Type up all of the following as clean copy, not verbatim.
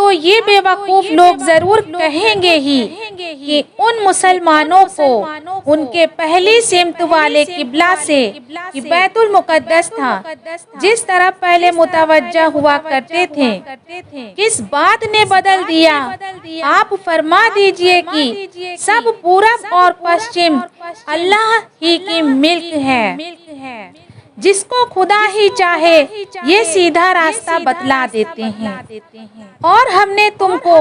تو یہ بے وقوف لوگ ضرور کہیں گے ہی کہ ان مسلمانوں کو ان کے پہلی سمت والے قبلہ سے کہ بیت المقدس تھا جس طرف پہلے متوجہ ہوا کرتے تھے کس بات نے بدل دیا؟ آپ فرما دیجئے کہ سب پورب اور پشچم اللہ ہی کی ملک ہے، جس کو خدا ہی چاہے یہ سیدھا راستہ بتلا دیتے ہیں، اور ہم نے تم کو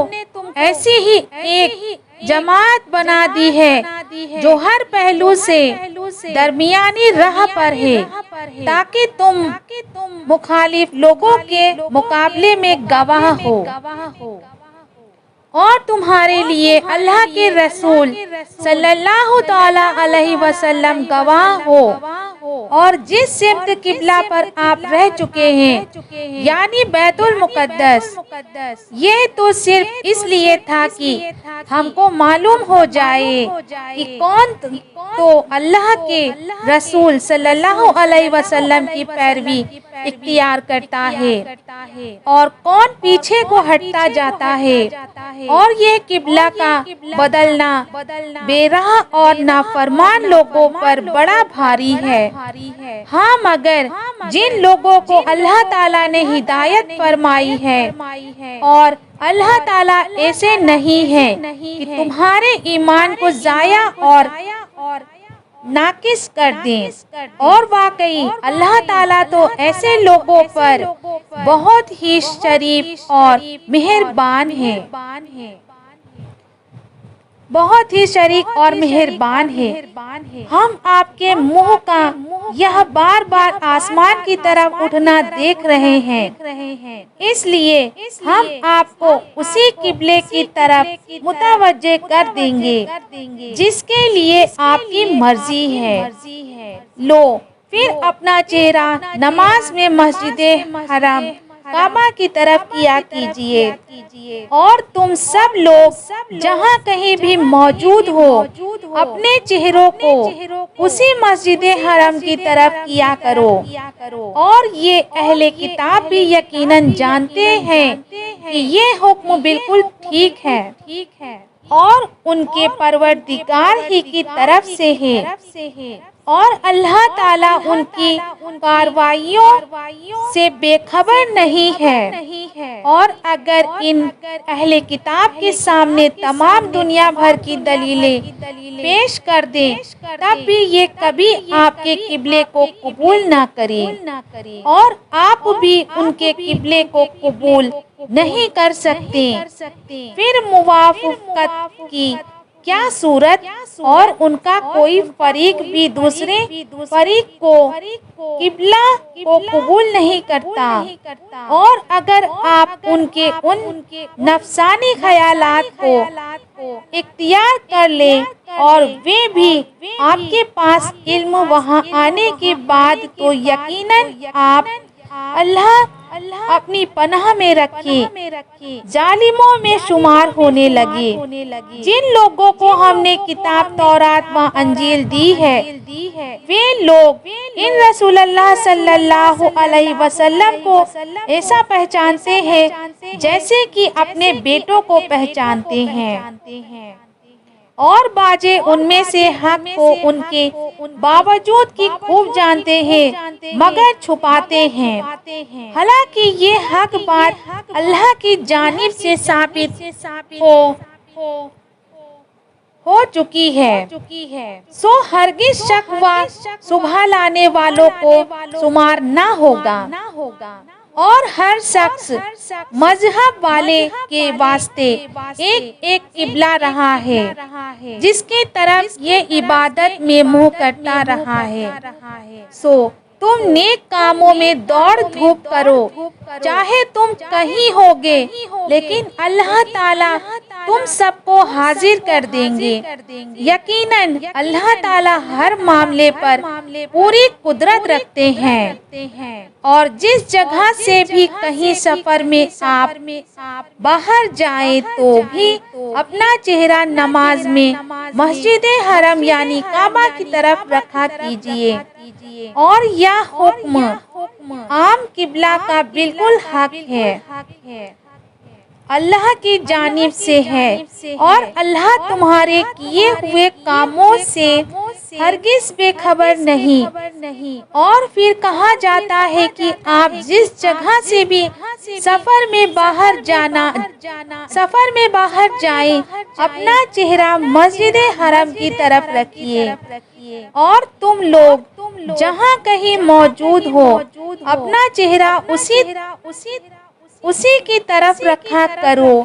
ایسی ہی ایک جماعت بنا دی ہے جو ہر پہلو سے درمیانی راہ پر ہے تاکہ تم مخالف لوگوں کے مقابلے میں گواہ ہو اور تمہارے لیے اللہ کے رسول صلی اللہ تعالی علیہ وسلم گواہ ہو، اور جس سمت قبلہ پر آپ رہ چکے ہیں یعنی بیت المقدس، یہ تو صرف اس لیے تھا کہ ہم کو معلوم ہو جائے کہ کون تو اللہ کے رسول صلی اللہ علیہ وسلم کی پیروی اختیار کرتا ہے اور کون پیچھے کو ہٹتا جاتا ہے، اور یہ قبلہ کا بدلنا بے راہ اور نافرمان لوگوں پر بڑا بھاری ہے۔ ہاں مگر جن لوگوں کو اللہ تعالیٰ نے ہدایت فرمائی ہے اور اللہ تعالیٰ ایسے نہیں ہے کہ تمہارے ایمان کو ضائع اور ناقص کر دیں، اور واقعی اللہ تعالیٰ تو ایسے لوگوں پر بہت ہی شریف اور مہربان ہے، بہت ہی شریک اور مہربان ہے۔ ہم آپ کے منہ کا یہ بار بار آسمان کی طرف اٹھنا دیکھ رہے ہیں، اس لیے ہم آپ کو اسی قبلے کی طرف متوجہ کر دیں گے جس کے لیے آپ کی مرضی ہے۔ لو پھر اپنا چہرہ نماز میں مسجد حرام کعبہ کی طرف کیا کیجئے، اور تم سب لوگ جہاں کہیں بھی موجود ہو اپنے چہروں کو اسی مسجد حرام کی طرف کیا کرو، اور یہ اہل کتاب بھی یقیناً جانتے ہیں کہ یہ حکم بالکل ٹھیک ہے اور ان کے پروردگار ہی کی طرف سے ہے، اور اللہ تعالیٰ ان کی کارروائیوں سے بے خبر نہیں ہے، اور اگر ان اہل کتاب کے سامنے تمام دنیا بھر کی دلیلیں پیش کر دیں تب بھی یہ کبھی آپ کے قبلے کو قبول نہ کریں، اور آپ بھی ان کے قبلے کو قبول نہیں کر سکتے، پھر موافقت کی کیا صورت؟ اور ان کا کوئی فریق بھی دوسرے فریق کو قبلہ کو قبول نہیں کرتا، اور اگر آپ ان کے ان نفسانی خیالات کو اختیار کر لیں اور وہ بھی آپ کے پاس علم وہاں آنے کے بعد، تو یقیناً آپ اللہ اپنی پناہ میں رکھیں، ظالموں میں شمار ہونے لگے۔ جن لوگوں کو ہم نے کتاب تورات و انجیل دی ہے وہ لوگ ان رسول اللہ صلی اللہ علیہ وسلم کو ایسا پہچانتے ہیں جیسے کہ اپنے بیٹوں کو پہچانتے ہیں، اور باجے ان میں سے حق کو ان کے باوجود کی خوب جانتے ہیں مگر چھپاتے ہیں، حالانکہ یہ حق بات اللہ کی جانب سے ثابت ہو چکی ہے، سو ہرگز شک و شبہ لانے والوں کو شمار نہ ہوگا، اور ہر شخص مذہب والے کے واسطے ایک ایک قبلہ رہا ہے جس کی طرف یہ عبادت میں منہ کرتا رہا ہے، سو تم نیک کاموں میں دوڑ دھوپ کرو، چاہے تم کہیں ہوگے لیکن اللہ تعالیٰ تم سب کو حاضر کر دیں گے۔ یقیناً اللہ تعالیٰ ہر معاملے پر پوری قدرت رکھتے ہیں، اور جس جگہ سے بھی کہیں سفر میں آپ باہر جائیں تو بھی اپنا چہرہ نماز میں مسجد حرم یعنی کعبہ کی طرف رکھا کیجئے، اور یہ حکم عام قبلہ کا بالکل حق ہے۔ اللہ کی جانب سے ہے اور اللہ تمہارے کیے ہوئے کاموں سے ہرگز بے خبر نہیں۔ اور پھر کہا جاتا ہے کہ آپ جس جگہ سے بھی سفر میں باہر جائیں اپنا چہرہ مسجد حرم کی طرف رکھیے، اور تم لوگ جہاں کہیں موجود ہو اپنا چہرہ اسی کی طرف رکھا کرو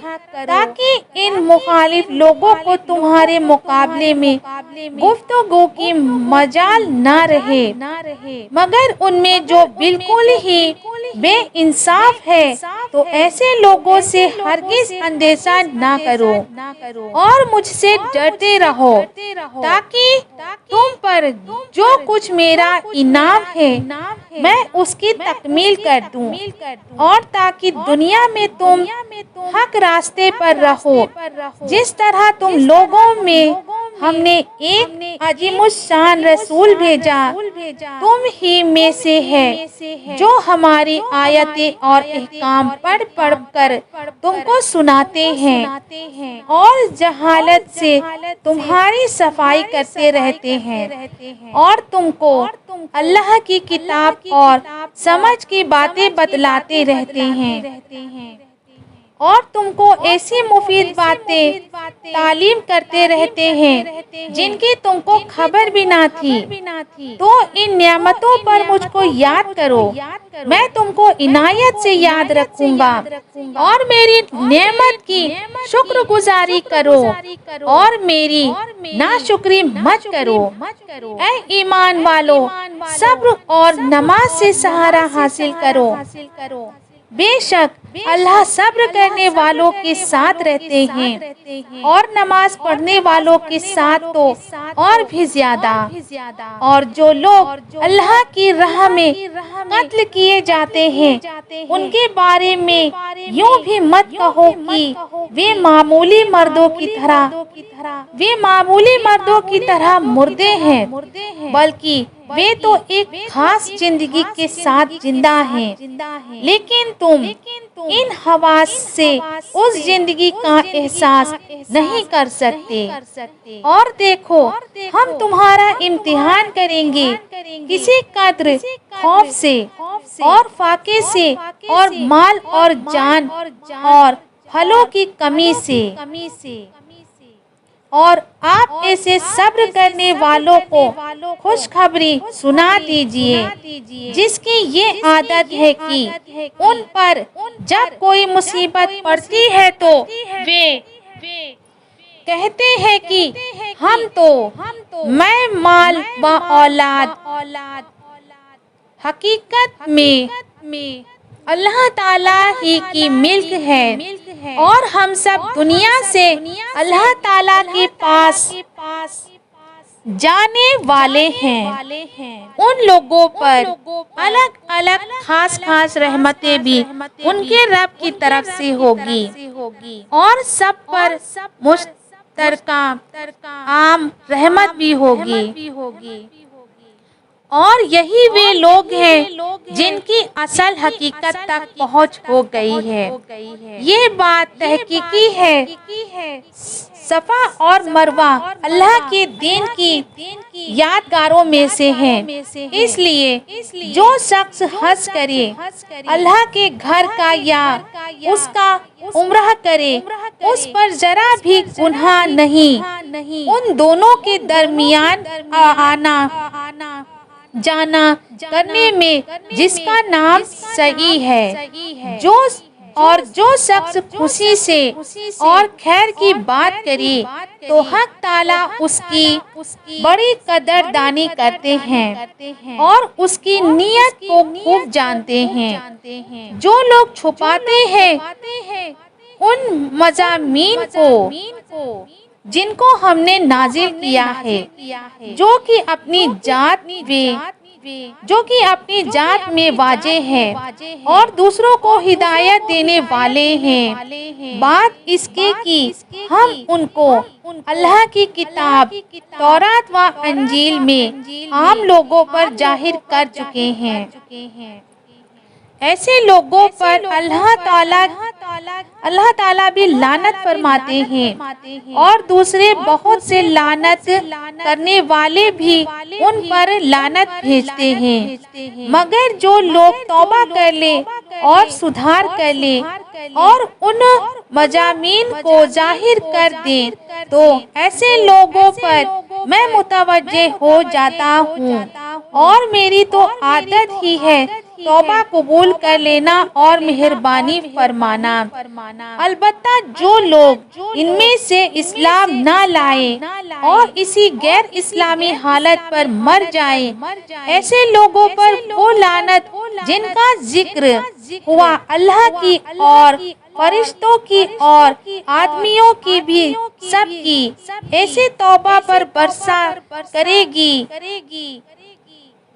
تاکہ ان مخالف لوگوں کو تمہارے مقابلے میں گفتگو کی مجال نہ رہے، مگر ان میں جو بالکل ہی بے انصاف ہے تو ایسے لوگوں سے ہرگز اندیشہ نہ کرو اور مجھ سے ڈرتے رہو تاکہ تم پر جو کچھ میرا انعام ہے میں اس کی تکمیل کر دوں، اور تاکہ دنیا میں تم حق راستے پر رہو، جس طرح تم لوگوں میں ہم نے ایک عظیم الشان رسول بھیجا تم ہی میں سے ہے جو ہماری آیتیں اور احکام پڑھ کر تم کو سناتے ہیں اور جہالت سے تمہاری صفائی کرتے رہتے ہیں، اور تم کو اللہ کی کتاب اور سمجھ کی باتیں بتلاتے رہتے ہیں، اور تم کو ایسی مفید باتیں تعلیم کرتے رہتے ہیں جن کی تم کو خبر بھی نہ تھی۔ تو ان نعمتوں پر مجھ کو یاد کرو، میں تم کو عنایت سے یاد رکھوں گا، اور میری نعمت کی شکر گزاری کرو اور میری ناشکری مت کرو۔ اے ایمان والو، صبر اور نماز سے سہارا حاصل کرو، بے شک اللہ صبر کرنے والوں کے ساتھ رہتے ہیں اور نماز پڑھنے والوں کے ساتھ تو اور بھی زیادہ۔ اور جو لوگ اللہ کی راہ میں قتل کیے جاتے ہیں ان کے بارے میں یوں بھی مت کہو کہ وہ معمولی مردوں کی طرح مردے ہیں، بلکہ وہ تو ایک خاص زندگی کے ساتھ زندہ ہیں، لیکن تم ان حواس سے اس زندگی کا احساس نہیں کر سکتے۔ اور دیکھو ہم تمہارا امتحان کریں گے کسی قدر خوف سے اور فاقے سے اور مال اور جان اور پھلوں کی کمی سے، اور آپ ایسے صبر کرنے والوں کو خوشخبری سنا دیجئے جس کی یہ عادت ہے کہ ان پر جب کوئی مصیبت پڑتی ہے تو وہ کہتے ہیں کہ ہم تو میں مال و اولاد، حقیقت میں اللہ تعالیٰ ہی کی ملک ہے اور ہم سب دنیا سے اللہ تعالیٰ کے پاس جانے والے ہیں۔ ان لوگوں پر الگ الگ خاص رحمتیں بھی ان کے رب کی طرف سے ہوگی اور سب پر مشترکہ عام رحمت بھی ہوگی، اور یہی وہ لوگ ہیں جن کی اصل حقیقت تک پہنچ ہو گئی ہے۔ یہ بات تحقیقی ہے، صفا اور مروہ اللہ کے دین کی یادگاروں میں سے ہیں، اس لیے جو شخص حج کرے اللہ کے گھر کا یا اس کا عمرہ کرے اس پر ذرا بھی گناہ نہیں۔ ان دونوں کے درمیان آنا جانا کرنے میں جس کا نام سعی ہے، جو شخص خوشی سے اور خیر کی بات کرے تو حق تعالیٰ اس کی بڑی قدردانی کرتے ہیں اور اس کی نیت کو خوب جانتے ہیں۔ جو لوگ چھپاتے ہیں ان مضامین کو جن کو ہم نے نازل کیا ہے، جو کہ اپنی ذات میں واضح ہے اور دوسروں کو ہدایت دینے والے ہیں، بات اس کے کہ ہم ان کو اللہ کی کتاب تورات و انجیل میں عام لوگوں پر ظاہر کر چکے ہیں۔ ایسے لوگوں پر اللہ تعالیٰ اللہ تعالیٰ بھی لعنت فرماتے ہیں اور دوسرے بہت سے لعنت کرنے والے بھی ان پر لعنت بھیجتے ہیں، مگر جو لوگ توبہ کر لے اور سدھار کر لے اور ان مضامین کو ظاہر کر دیں تو ایسے لوگوں پر میں متوجہ ہو جاتا ہوں، اور میری تو عادت ہی ہے توبہ قبول کر لینا اور مہربانی فرمانا۔ البتہ جو لوگ ان میں سے اسلام نہ لائیں اور اسی غیر اسلامی حالت پر مر جائیں، ایسے لوگوں پر وہ لعنت جن کا ذکر ہوا اللہ کی اور فرشتوں کی اور آدمیوں کی بھی سب کی ایسے توبہ پر برسا کرے گی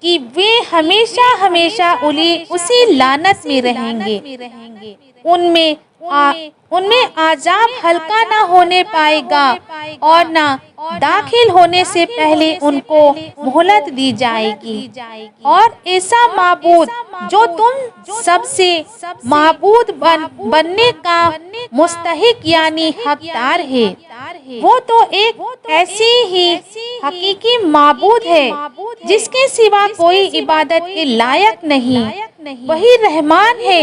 کہ وہ ہمیشہ ہمیشہ اسی لعنت میں رہیں گے۔ ان میں عذاب ہلکا نہ ہونے پائے گا اور نہ داخل ہونے سے پہلے ان کو مہلت دی جائے گی۔ اور ایسا معبود جو تم سب سے معبود بننے کا مستحق یعنی حقدار ہے، وہ تو ایک ایسی ہی حقیقی معبود ہے جس کے سوا کوئی عبادت کے لائق نہیں۔ وہی رحمان ہے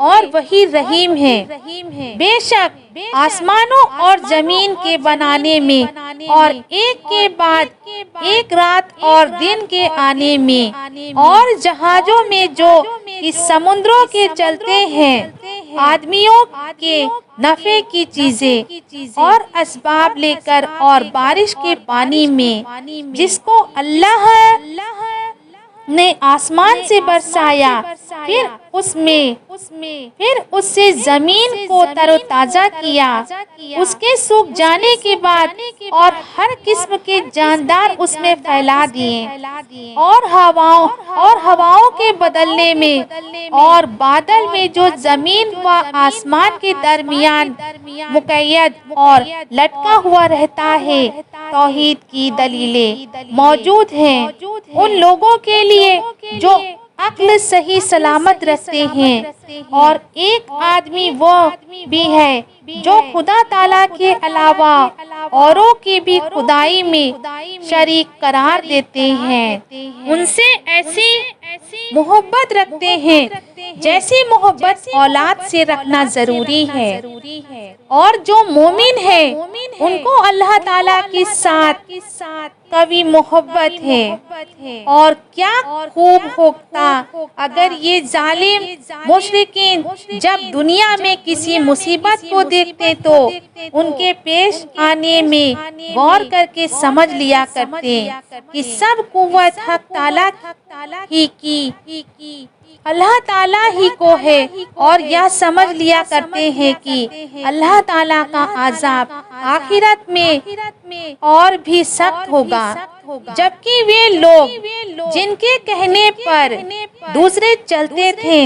اور وہی رحیم ہے۔ بے شک آسمانوں اور زمین کے بنانے میں اور ایک کے بعد ایک رات اور دن کے آنے میں اور جہازوں میں جو اس سمندروں کے چلتے ہیں، آدمیوں کے نفع کی چیزیں اور اسباب لے کر اور بارش کے پانی میں جس کو اللہ نے آسمان سے برسایا، پھر اس سے زمین کو تر و تازہ کیا، اس کے سوکھ جانے کے بعد، اور ہر قسم کے جاندار اس میں پھیلا دیے، اور ہواؤں کے بدلنے میں اور بادل میں جو زمین و آسمان کے درمیان مقید اور لٹکا ہوا رہتا ہے، توحید کی دلیلیں موجود ہیں ان لوگوں کے لیے جو عقل صحیح سلامت رکھتے ہیں۔ اور ایک آدمی وہ بھی ہے جو خدا تعالیٰ کے علاوہ اوروں کی بھی خدائی میں شریک قرار دیتے ہیں، ان سے ایسی محبت رکھتے ہیں جیسی محبت اولاد سے رکھنا ضروری ہے۔ اور جو مومن ہے ان کو اللہ تعالیٰ کے ساتھ قوی محبت ہے۔ اور کیا خوب ہوتا اگر یہ ظالم مشرکین جب دنیا میں کسی مصیبت کو دیکھتے تو ان کے پیش آنے میں غور کر کے سمجھ لیا کرتے کہ سب قوت حق تعالیٰ ہی کی اللہ تعالیٰ ہی کو ہے، اور یہ سمجھ لیا کرتے ہیں کہ اللہ تعالیٰ کا عذاب آخرت میں اور بھی سخت ہوگا، جبکہ وہ لوگ جن کے کہنے پر دوسرے چلتے تھے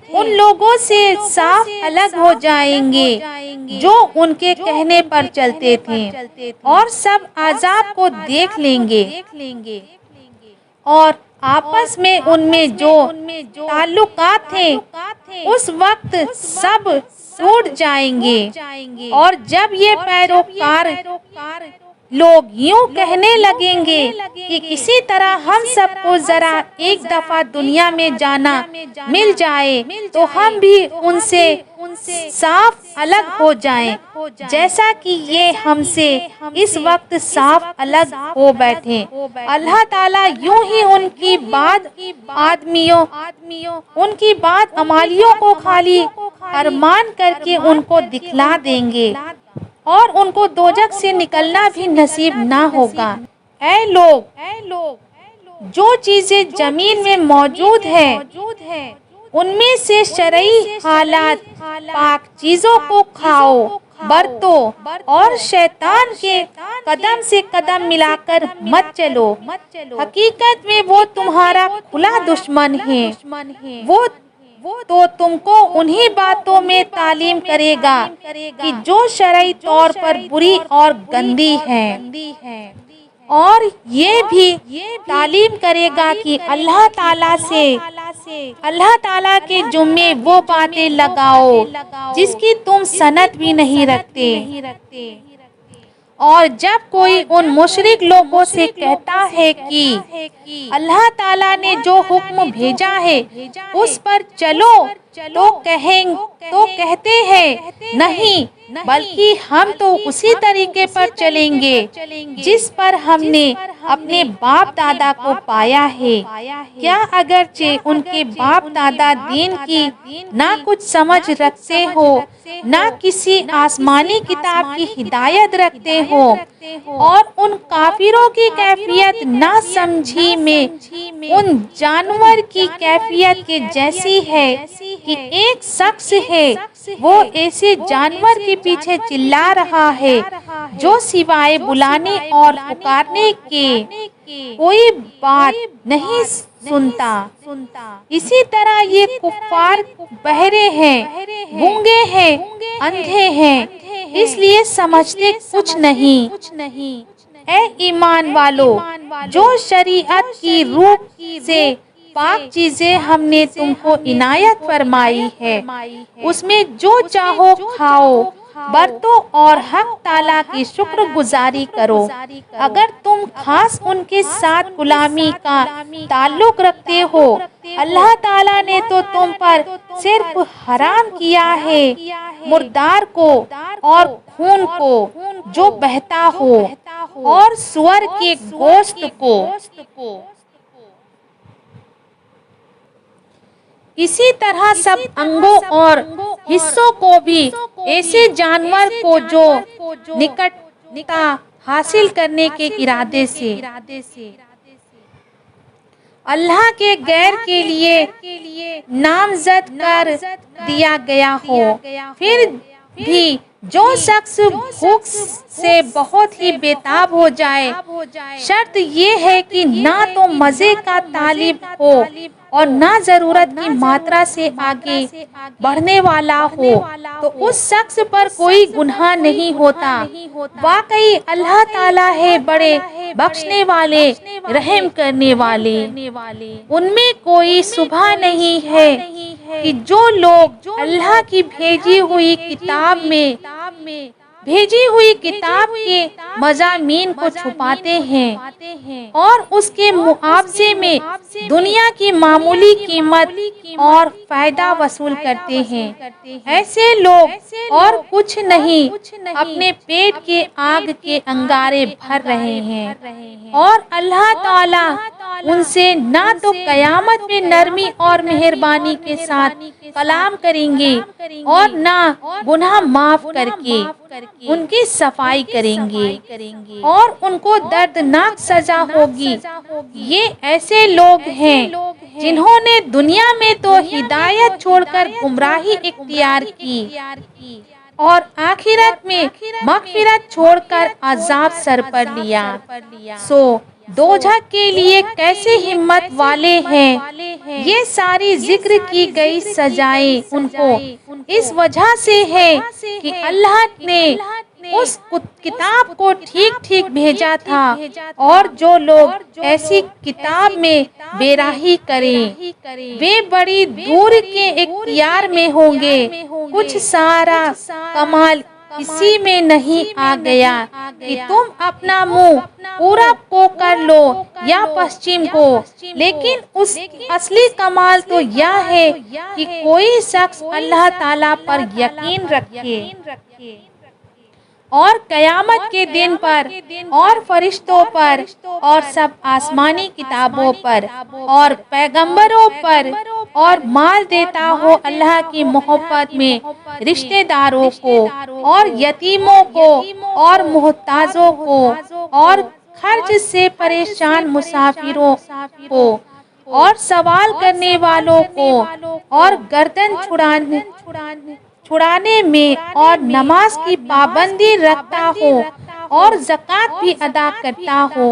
ان لوگوں سے صاف الگ ہو جائیں گے جو ان کے کہنے پر چلتے تھے، اور سب عذاب کو دیکھ لیں گے، اور آپس میں ان میں جو تعلقات تھے اس وقت سب ٹوٹ جائیں گے۔ اور جب یہ پیروکار لوگ یوں کہنے لگیں گے کہ کسی طرح ہم سب کو ذرا ایک دفعہ دنیا میں جانا مل جائے تو ہم بھی ان سے صاف الگ ہو جائیں، جیسا کہ یہ ہم سے اس وقت صاف الگ ہو بیٹھے۔ اللہ تعالیٰ یوں ہی ان کی بعد عمالیوں کو خالی ارمان کر کے ان کو دکھلا دیں گے، اور ان کو دوزخ سے نکلنا بھی نصیب نہ ہوگا۔ اے لوگ، جو چیزیں زمین میں موجود ہیں ان میں سے شرعی حالات پاک چیزوں کو کھاؤ، برتو، اور شیطان کے قدم سے قدم ملا کر مت چلو، حقیقت میں وہ تمہارا کھلا دشمن ہے، وہ تو تم کو انہی باتوں میں تعلیم کرے گا کہ جو شرعی طور پر بری اور گندی ہے، اور یہ بھی تعلیم کرے گا کہ اللہ تعالیٰ کے ذمے وہ باتیں لگاؤ جس کی تم سند بھی نہیں رکھتے۔ اور جب کوئی ان مشرک لوگوں سے کہتا ہے کہ اللہ تعالیٰ نے جو حکم بھیجا ہے اس پر چلو، تو کہتے ہیں نہیں، بلکہ ہم تو اسی طریقے پر چلیں گے جس پر ہم نے اپنے باپ دادا کو پایا ہے۔ کیا اگرچہ ان کے باپ دادا دین کی نہ کچھ سمجھ رکھتے ہو، نہ کسی آسمانی کتاب کی ہدایت رکھتے ہو، اور ان کافروں کی کیفیت نہ سمجھی میں ان جانور کی کیفیت کے جیسی ہے کہ ایک شخص ہے، وہ ایسے جانور کے پیچھے چلا رہا ہے جو سوائے بلانے اور پکارنے کے کوئی بات نہیں سنتا۔ اسی طرح یہ کفار بہرے ہیں، گونگے ہیں، اندھے ہیں، اس لیے سمجھتے کچھ نہیں۔ اے ایمان والو، جو شریعت کی روح سے پاک چیزیں ہم نے تم کو عنایت فرمائی ہے، اس میں جو چاہو کھاؤ، برتو اور حق تعالیٰ کی شکر گزاری کرو۔ اگر تم خاص ان کے ساتھ غلامی کا تعلق رکھتے ہو، اللہ تعالیٰ نے تو تم پر صرف حرام کیا ہے مردار کو اور خون کو جو بہتا ہو، اور سور کے گوشت کو۔ اسی طرح سب انگوں اور حصوں کو بھی ایسے جانور کو جو نکٹتا حاصل کرنے کے ارادے سے اللہ کے غیر کے لیے نامزد کر دیا گیا ہو۔ پھر بھی جو شخص بھوک سے بہت ہی بےتاب ہو جائے، شرط یہ ہے کہ نہ تو مزے کا طالب ہو اور نہ ضرورت کی ماترا سے آگے بڑھنے والا ہو، تو اس شخص پر کوئی گناہ نہیں ہوتا۔ واقعی اللہ تعالیٰ ہے بڑے بخشنے والے، رحم کرنے والے۔ ان میں کوئی شبہ نہیں ہے کہ جو لوگ اللہ کی بھیجی ہوئی کتاب کے مضامین کو چھپاتے ہیں اور اس کے معاوضے میں دنیا کی معمولی قیمت اور فائدہ وصول کرتے ہیں، ایسے لوگ اور کچھ نہیں اپنے پیٹ کے آگ کے انگارے بھر رہے ہیں، اور اللہ تعالیٰ ان سے نہ تو قیامت میں نرمی اور مہربانی کے ساتھ کلام کریں گے اور نہ گناہ معاف کر کے ان کی صفائی کریں گے، اور ان کو دردناک سزا ہوگی۔ یہ ایسے لوگ ہیں جنہوں نے دنیا میں تو ہدایت چھوڑ کر گمراہی اختیار کی، اور آخرت میں مغفرت چھوڑ کر عذاب سر پر لیا۔ سو دوزخ کے لیے کیسے ہمت والے ہیں۔ یہ ساری ذکر کی گئی سزائیں ان کو اس وجہ سے ہے کہ اللہ نے اس کتاب کو ٹھیک بھیجا تھا، اور جو لوگ ایسی کتاب میں بے راہی کریں وہ بڑی دور کے اختیار میں ہوں گے۔ کچھ سارا کمال اسی میں نہیں آ گیا کہ تم اپنا منہ پورب کو کر لو یا پشچم کو، لیکن اس اصلی کمال تو یہ ہے کہ کوئی شخص اللہ تعالیٰ پر یقین رکھے اور قیامت کے دن پر اور فرشتوں پر اور سب آسمانی کتابوں پر اور پیغمبروں پر، اور مال دیتا ہو اللہ کی محبت میں رشتہ داروں کو اور یتیموں کو اور محتاجوں کو اور خرچ سے پریشان مسافروں کو اور سوال کرنے والوں کو اور گردن چھڑانے میں اور نماز کی پابندی رکھتا ہو اور زکوٰۃ بھی ادا کرتا ہو،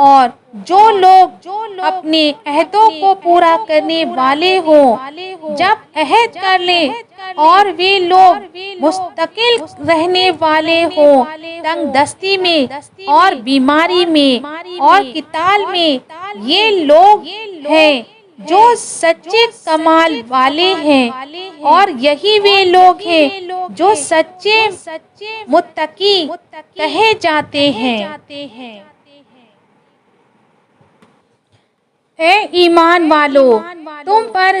اور جو لوگ اپنے عہدوں کو پورا کرنے والے ہوں، جب عہد کر لیں اور وہ لوگ مستقل رہنے والے ہوں، تنگ دستی میں اور بیماری میں اور قتال میں، یہ لوگ ہیں جو سچے کمال والے ہیں، اور یہی وہ لوگ ہیں جو سچے متقی کہے جاتے ہیں۔ اے ایمان والو، تم پر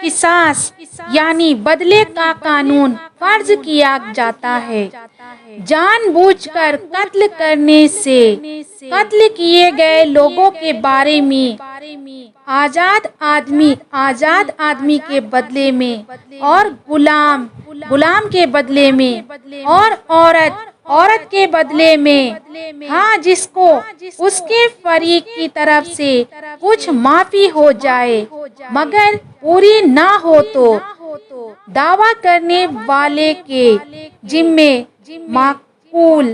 قصاص یعنی بدلے کا قانون فرض کیا جاتا ہے۔ جان بوجھ کر قتل کرنے سے قتل کیے گئے لوگوں کے بارے میں آزاد آدمی کے بدلے میں، اور غلام کے بدلے میں، اور عورت کے بدلے میں، ہاں جس کو اس کے فریق کی طرف سے کچھ معافی ہو جائے مگر پوری نہ ہو تو دعویٰ کرنے والے کے ذمے معقول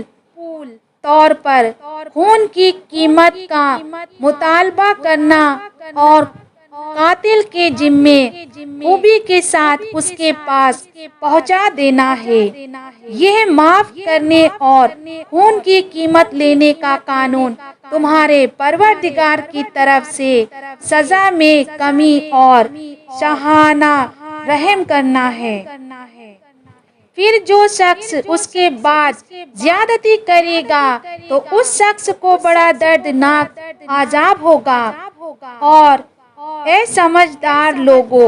طور پر خون کی قیمت کا مطالبہ کرنا، اور قاتل کے ذمے خوبی کے ساتھ اس کے پاس پہنچا دینا ہے۔ یہ معاف کرنے اور خون کی قیمت لینے کا قانون تمہارے پروردگار کی طرف سے سزا میں کمی اور شاہانہ رحم کرنا ہے۔ پھر جو شخص اس کے بعد زیادتی کرے گا تو اس شخص کو بڑا دردناک عذاب ہوگا۔ اور اے سمجھدار لوگو،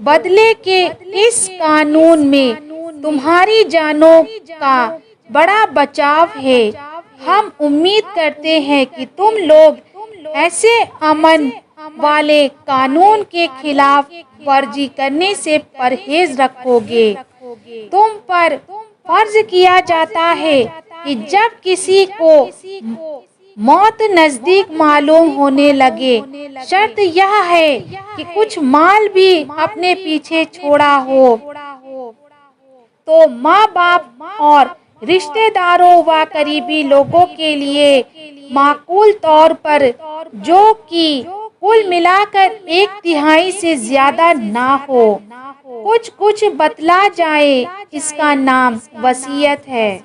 بدلے کے اس قانون میں تمہاری جانوں کا بڑا بچاؤ ہے۔ ہم امید کرتے ہیں کہ تم لوگ ایسے امن والے قانون کے خلاف ورزی کرنے سے پرہیز رکھو گے۔ تم پر فرض کیا جاتا ہے کہ جب کسی کو موت نزدیک معلوم ہونے لگے، شرط یہ ہے کہ کچھ مال بھی اپنے پیچھے چھوڑا ہو، تو ماں باپ اور رشتہ داروں و قریبی لوگوں کے لیے معقول طور پر، جو کہ کل ملا کر 1/3 سے زیادہ نہ ہو، کچھ بتلا جائے۔ اس کا نام وصیت ہے۔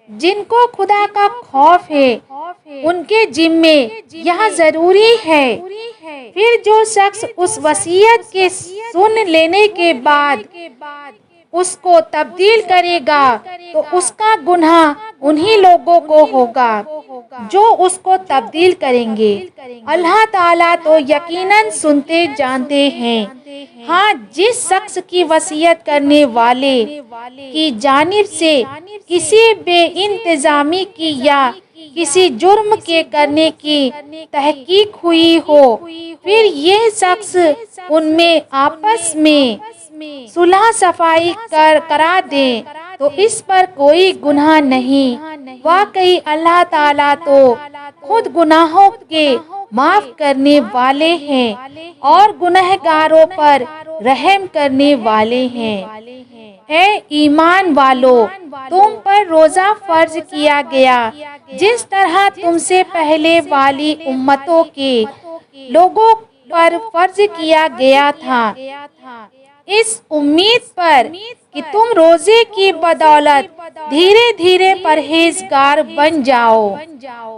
جن کو خدا کا خوف ہے ان کے ذمے یہ ضروری ہے۔ پھر جو شخص اس وصیت کے سن لینے کے بعد اس کو تبدیل کرے گا تو اس کا گناہ انہی لوگوں کو ہوگا جو اس کو تبدیل کریں گے۔ اللہ تعالیٰ تو یقیناً سنتے جانتے ہیں۔ ہاں، جس شخص کی وصیت کرنے والے کی جانب سے کسی بے انتظامی کی یا کسی جرم کے کرنے کی تحقیق ہوئی ہو، پھر یہ شخص ان میں آپس میں صلح صفائی کرا دیں تو اس پر کوئی گناہ نہیں۔ واقعی اللہ تعالیٰ تو خود گناہوں کے معاف کرنے والے ہیں اور گنہگاروں پر رحم کرنے والے ہیں۔ اے ایمان والو، تم پر روزہ فرض کیا گیا جس طرح تم سے پہلے والی امتوں کے لوگوں پر فرض کیا گیا تھا، اس امید پر کہ تم روزے کی بدولت دھیرے دھیرے پرہیزگار بن جاؤ۔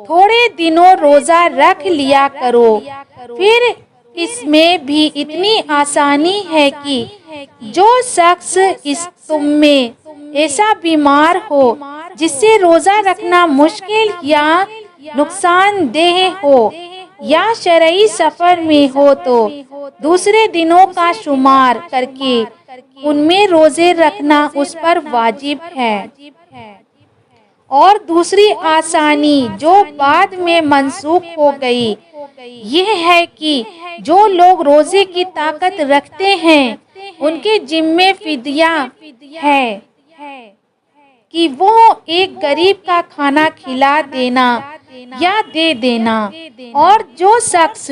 تھوڑے دنوں روزہ رکھ لیا کرو، پھر اس میں بھی اتنی آسانی ہے کہ جو شخص تم میں ایسا بیمار ہو جس سے روزہ رکھنا مشکل یا نقصان دہ ہو، یا شرعی سفر میں ہو تو دوسرے دنوں کا شمار کر کے ان میں روزے رکھنا اس پر واجب ہے۔ اور دوسری آسانی جو بعد میں منسوخ ہو گئی یہ ہے کہ جو لوگ روزے کی طاقت رکھتے ہیں ان کے ذمے فدیہ ہے کہ وہ ایک غریب کا کھانا کھلا دینا یا دے دینا، اور جو شخص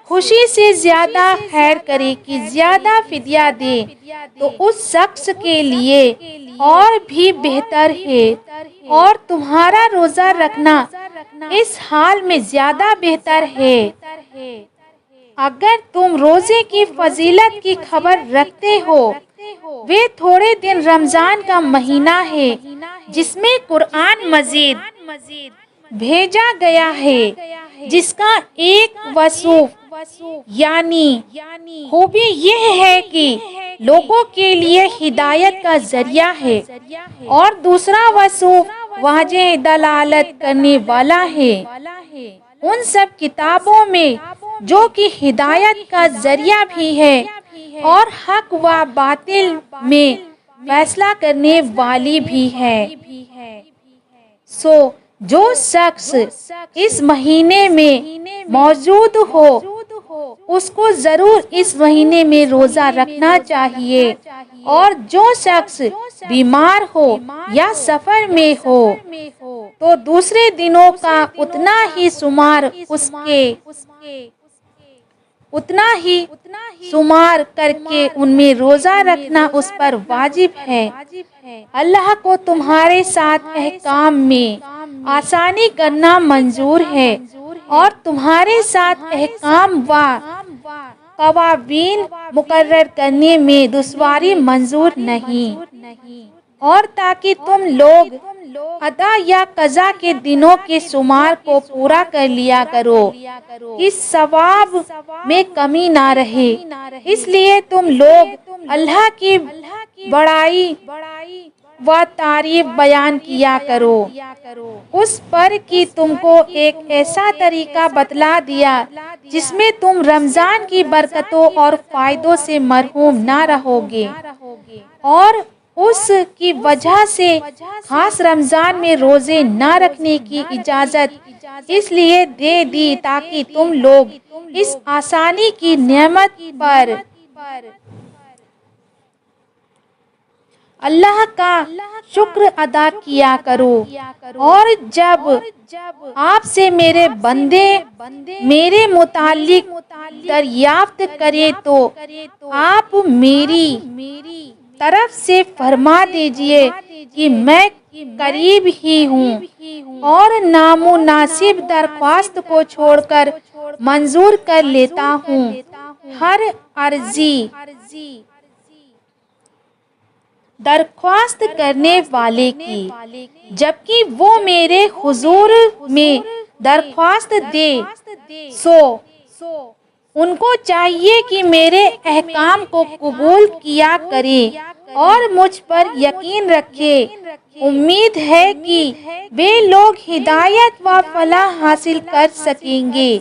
خوشی سے زیادہ خیر کرے کہ زیادہ فدیہ دے تو اس شخص کے لیے اور بھی بہتر ہے، اور تمہارا روزہ رکھنا اس حال میں زیادہ بہتر ہے۔ اگر تم روزے کی فضیلت کی خبر رکھتے ہو، وہ تھوڑے دن رمضان کا مہینہ ہے جس میں قرآن مجید بھیجا گیا ہے، جس کا ایک وصف یعنی خوبی یہ ہے کہ لوگوں کے لیے ہدایت کا ذریعہ ہے، اور دوسرا وصف واضح دلالت کرنے والا ہے ان سب کتابوں میں جو کہ ہدایت کا ذریعہ بھی ہے اور حق و باطل میں فیصلہ کرنے والی بھی ہے۔ سو جو شخص اس مہینے میں موجود ہو اس کو ضرور اس مہینے میں روزہ رکھنا چاہیے، اور جو شخص بیمار ہو یا سفر میں ہو تو دوسرے دنوں کا اتنا ہی شمار کر کے ان میں روزہ رکھنا اس پر واجب ہے۔ اللہ کو تمہارے ساتھ احکام میں آسانی کرنا منظور ہے، اور تمہارے ساتھ احکام و قوانین مقرر کرنے میں دشواری منظور نہیں، اور تاکہ تم لوگ ادا یا قضا کے دنوں کے شمار کو پورا کر لیا کرو کہ ثواب میں کمی نہ رہے۔ اس لیے تم لوگ اللہ کی بڑائی و تعریف بیان کیا کرو اس پر کہ تم کو ایک ایسا طریقہ بتلا دیا جس میں تم رمضان کی برکتوں اور فائدوں سے محروم نہ رہو گے، اور اس کی وجہ سے خاص رمضان میں روزے نہ رکھنے کی اجازت اس لیے دے دی تاکہ تم لوگ اس آسانی کی نعمت پر اللہ کا شکر ادا کیا کرو۔ اور جب آپ سے میرے بندے میرے متعلق دریافت کرے تو آپ میری طرف سے فرما دیجئے کہ میں قریب ہی ہوں اور نامناسب درخواست کو چھوڑ کر منظور کر لیتا ہوں ہر عارضی درخواست کرنے والے کی، جبکہ وہ میرے حضور میں درخواست دے سو ان کو چاہیے کہ میرے احکام کو قبول کیا کرے اور مجھ پر یقین رکھے۔ امید ہے کہ وہ لوگ ہدایت و فلاح حاصل کر سکیں گے۔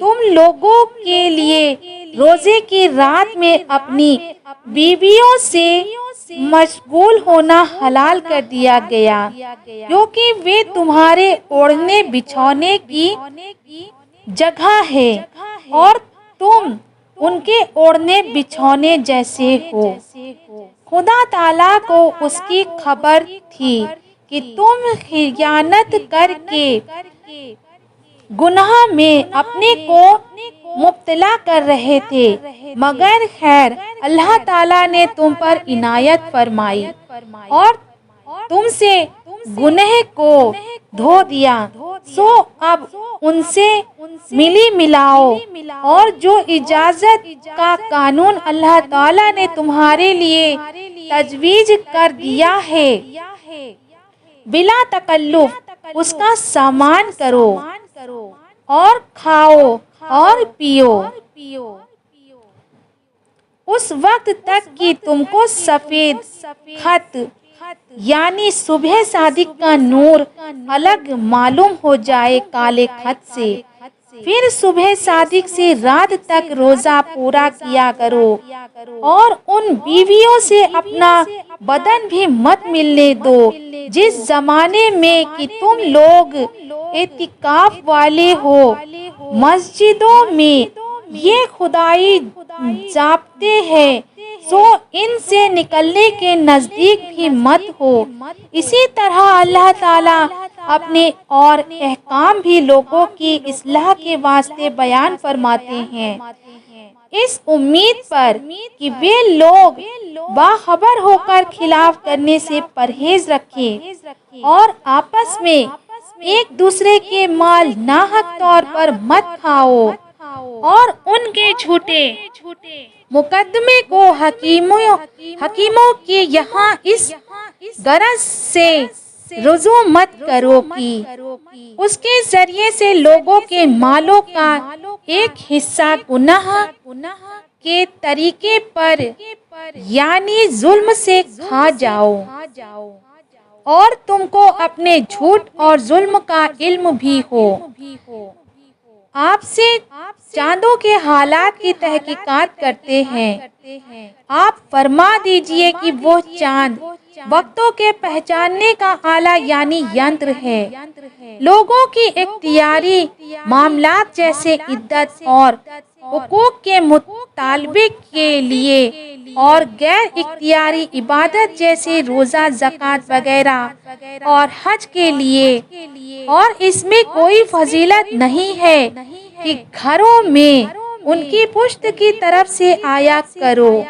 تم لوگوں کے لیے روزے کی رات میں اپنی بیویوں سے مشغول ہونا حلال کر دیا گیا، کیونکہ وہ تمہارے اوڑھنے بچھونے کی جگہ ہے اور تم ان کے اوڑھنے بچھونے جیسے ہو۔ خدا تعالیٰ کو اس کی خبر تھی کہ تم خیانت کر کے گناہ میں اپنے کو مبتلا کر رہے تھے، مگر خیر اللہ تعالیٰ نے تم پر عنایت فرمائی اور تم سے گناہ کو دھو دیا، سو اب ان سے ملی ملاؤ، اور جو اجازت کا قانون اللہ تعالیٰ نے تمہارے لیے تجویز کر دیا ہے بلا تکلف اس کا سامان کرو اور کھاؤ اور پیو اس وقت تک کہ تم کو سفید خط یعنی صبح صادق کا نور الگ معلوم ہو جائے کالے خط سے۔ پھر صبح صادق سے رات تک روزہ پورا کیا کرو، اور ان بیویوں سے اپنا بدن بھی مت ملنے دو جس زمانے میں کہ تم لوگ اعتکاف والے ہو۔ مسجدوں میں یہ خدائی ضابطے ہیں، سو ان سے نکلنے کے نزدیک بھی مت ہو۔ اسی طرح اللہ تعالیٰ اپنے اور احکام بھی لوگوں کی اصلاح کے واسطے بیان فرماتے ہیں۔ اس امید پر کہ وہ لوگ باخبر ہو کر خلاف کرنے سے پرہیز رکھیں اور آپس میں ایک دوسرے کے مال ناحق طور پر مت کھاؤ، اور ان کے جھوٹے مقدمے کو حکیموں کے یہاں اس غرض سے رجوع مت کرو کہ اس کے ذریعے سے لوگوں کے مالوں کا ایک حصہ گناہ کے طریقے پر یعنی ظلم سے کھا جاؤ، اور تم کو اپنے جھوٹ اور ظلم کا علم بھی ہو۔ آپ سے چاندوں کے حالات کی تحقیقات کرتے ہیں، آپ فرما دیجئے کہ وہ چاند وقتوں کے پہچاننے کا آلہ یعنی ینتر ہے۔ لوگوں کی اختیاری معاملات جیسے عدت اور حقوق کے مطالبے کے لیے اور غیر اختیاری عبادت جیسے روزہ، زکوٰۃ وغیرہ اور حج کے لیے، اور اس میں کوئی فضیلت نہیں ہے کہ گھروں میں ان کی پشت کی طرف سے آیا کرو۔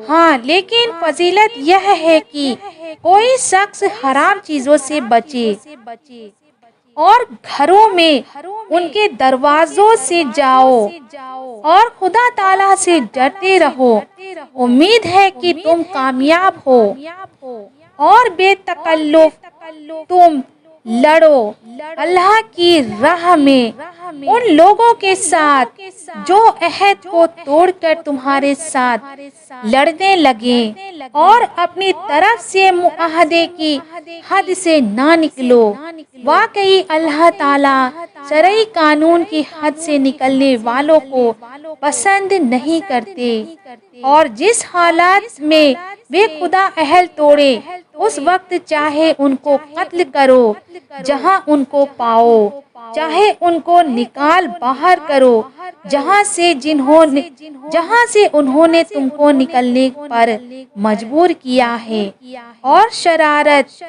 ہاں، لیکن فضیلت یہ ہے کہ کوئی شخص حرام چیزوں سے بچے اور گھروں میں ان کے دروازوں سے جاؤ اور خدا تعالیٰ سے ڈرتے رہو۔ امید ہے کہ تم کامیاب ہو اور بے تکلف تم لڑو اللہ کی راہ میں ان لوگوں کے ساتھ جو عہد کو توڑ کر تمہارے ساتھ لڑنے لگے، اور اپنی طرف سے معاہدے کی حد سے نہ نکلو۔ واقعی اللہ تعالیٰ شرعی قانون کی حد سے نکلنے والوں کو پسند نہیں کرتے، اور جس حالات میں وہ خدا عہد توڑے اس وقت چاہے ان کو قتل کرو جہاں ان کو پاؤ، چاہے ان کو نکال باہر کرو جہاں سے انہوں نے تم کو نکلنے پر مجبور کیا ہے، اور شرارت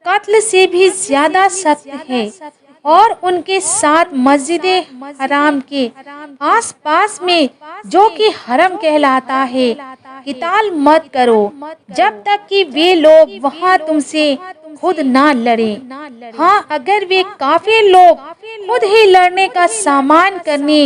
قتل سے بھی زیادہ سخت ہے، اور ان کے ساتھ مسجد حرام کے آس پاس میں جو کہ حرم کہلاتا ہے قتال مت کرو جب تک کہ وہ لوگ وہاں تم سے خود نہ لڑیں۔ ہاں، اگر وہ کافر لوگ خود ہی لڑنے کا سامان کرنے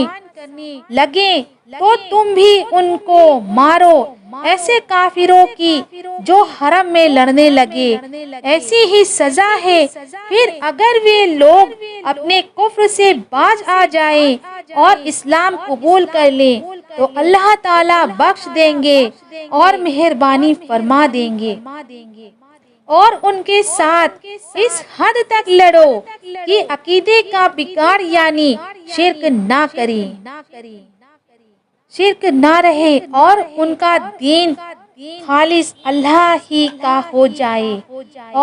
لگیں تو تم بھی ان کو مارو، ایسے کافروں کی جو حرم میں لڑنے لگے ایسی ہی سزا ہے۔ پھر اگر وہ لوگ اپنے کفر سے باز آ جائیں اور اسلام قبول کر لیں تو اللہ تعالیٰ بخش دیں گے اور مہربانی فرما دیں گے، اور ان کے ساتھ اس حد تک لڑو کہ عقیدے کا بگاڑ یعنی شرک نہ رہے اور ان کا دین خالص اللہ ہی کا ہو جائے۔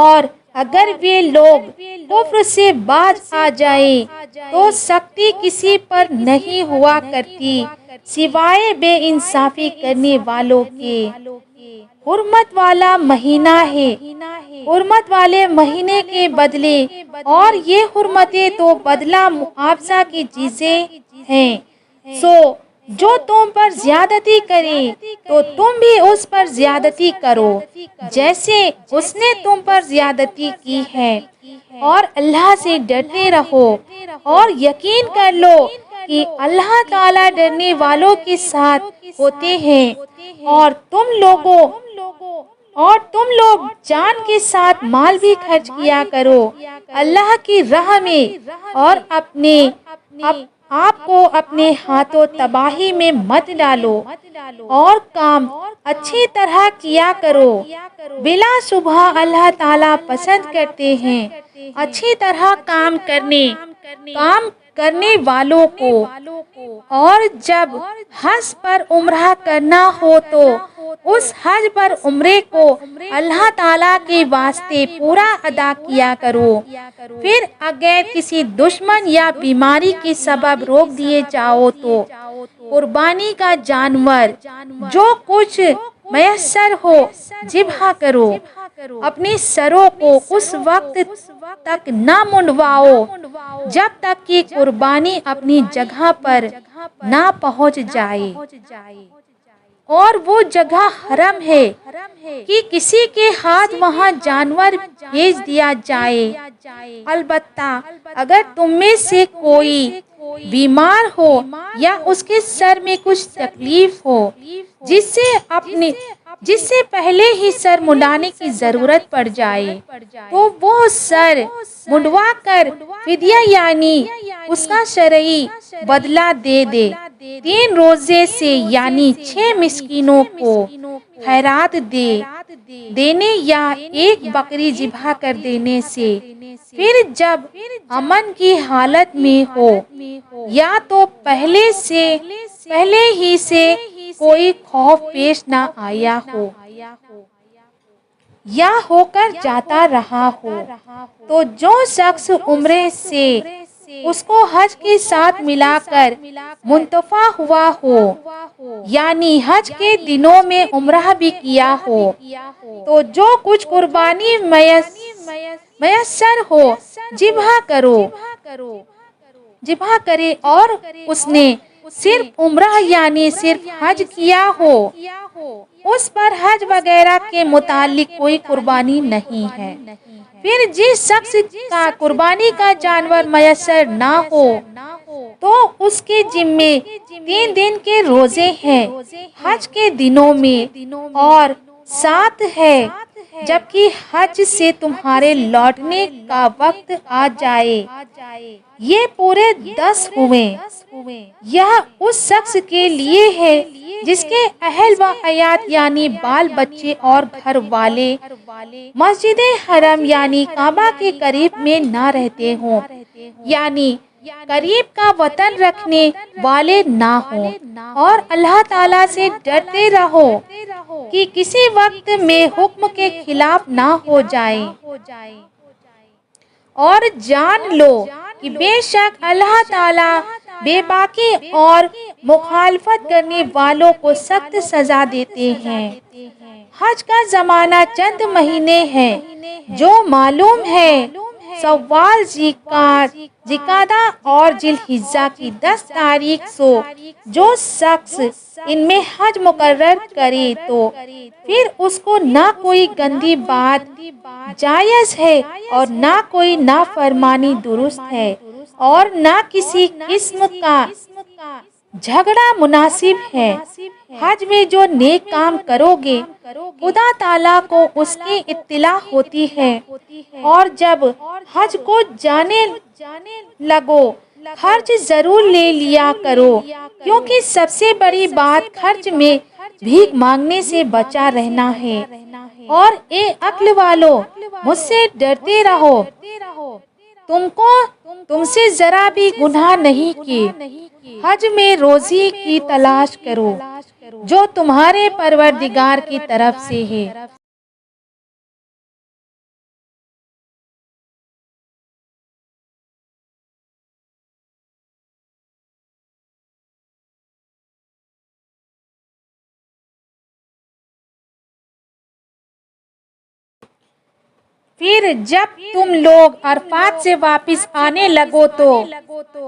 اور اگر وہ لوگ کفر سے باز آ جائیں تو سختی کسی پر نہیں ہوا کرتی سوائے بے انصافی کرنے والوں کے۔ حرمت والا مہینہ ہے، حرمت والے مہینے کے بدلے، اور یہ حرمتیں تو بدلہ معاوضہ کی چیزیں ہیں، سو جو تم پر زیادتی کرے تو تم بھی اس پر زیادتی کرو جیسے اس نے تم پر زیادتی کی ہے، اور اللہ سے ڈرتے رہو اور یقین کر لو کہ اللہ تعالیٰ ڈرنے والوں کے ساتھ ہوتے ہیں۔ اور تم لوگ جان کے ساتھ مال بھی خرچ کیا کرو اللہ کی راہ میں، اور اپنے آپ کو اپنے ہاتھوں تباہی میں مت ڈالو، اور کام اچھی طرح کیا کرو۔ بلا شبہ اللہ تعالیٰ پسند کرتے ہیں اچھی طرح کام کرنے والوں کو۔ اور جب حج پر عمرہ کرنا ہو تو اس حج پر عمرے کو اللہ تعالیٰ کے واسطے پورا ادا کیا کرو۔ پھر اگر کسی دشمن یا بیماری کے سبب روک دیے جاؤ تو قربانی کا جانور جو کچھ میسر ہو ذبح کرو، اپنی سروں کو اس وقت تک نہ منڈواؤ جب تک کہ قربانی اپنی جگہ پر نہ پہنچ جائے، اور وہ جگہ حرم ہے کہ کسی کے ہاتھ وہاں جانور بھیج دیا جائے۔ البتہ اگر تم میں سے کوئی بیمار ہو یا اس کے سر میں کچھ تکلیف ہو جس سے پہلے ہی سر منڈانے کی ضرورت پڑ جائے، تو وہ سر منڈوا کر فدیہ یعنی اس کا شرعی بدلہ دے دے۔ 3 روزے سے یعنی 6 مسکینوں کو خیرات دینے یا 1 بکری ذبح کر دینے سے۔ پھر جب امن کی حالت میں ہو یا تو پہلے ہی سے کوئی خوف پیش نہ آیا ہو یا ہو کر جاتا رہا ہو، تو جو شخص عمرے سے اس کو حج کے ساتھ ملا کر منتفع ہوا ہو، یعنی حج کے دنوں میں عمرہ بھی کیا ہو، تو جو کچھ قربانی میسر ہو ذبح کرے، اور اس نے صرف عمرہ یعنی صرف حج کیا ہو، اس پر حج وغیرہ کے متعلق کوئی قربانی نہیں ہے۔ پھر جس شخص کا قربانی کا جانور میسر نہ ہو تو اس کے ذمے 3 دن کے روزے ہیں حج کے دنوں میں اور 7 ہے جبکہ حج سے تمہارے لوٹنے کا وقت آ جائے، یہ پورے 10 ہوئے۔ یہ اس شخص کے لیے ہے جس کے اہل و عیال یعنی بال بچے اور گھر والے مسجد حرم یعنی کعبہ کے قریب میں نہ رہتے ہوں، یعنی قریب کا وطن رکھنے والے نہ ہوں، اور اللہ تعالیٰ سے ڈرتے رہو کہ کسی وقت میں حکم کے خلاف نہ ہو جائے، اور جان لو کہ بے شک اللہ تعالیٰ بے باکی اور مخالفت کرنے والوں کو سخت سزا دیتے ہیں۔ حج کا زمانہ چند مہینے ہیں جو معلوم ہے: شوال، ذوالقعدہ اور ذی الحجہ کی 10 تاریخ کو جو شخص ان میں حج مقرر کرے تو پھر اس کو نہ کوئی گندی بات جائز ہے اور نہ کوئی نافرمانی درست ہے، اور نہ کسی قسم کا جھگڑا مناسب ہے۔ حج میں جو نیک کام کرو گے خدا تعالیٰ کو اس کی اطلاع ہوتی ہے، اور جب حج کو جانے لگو خرچ ضرور لے لیا کرو، کیونکہ سب سے بڑی بات خرچ میں بھیک مانگنے سے بچا رہنا ہے۔ اور اے عقل والو، مجھ سے ڈرتے رہو، تم سے ذرا بھی گناہ نہیں کی، حج میں روزی کی تلاش کرو جو تمہارے پروردگار کی طرف سے ہے۔ پھر جب تم لوگ عرفات سے واپس آنے لگو تو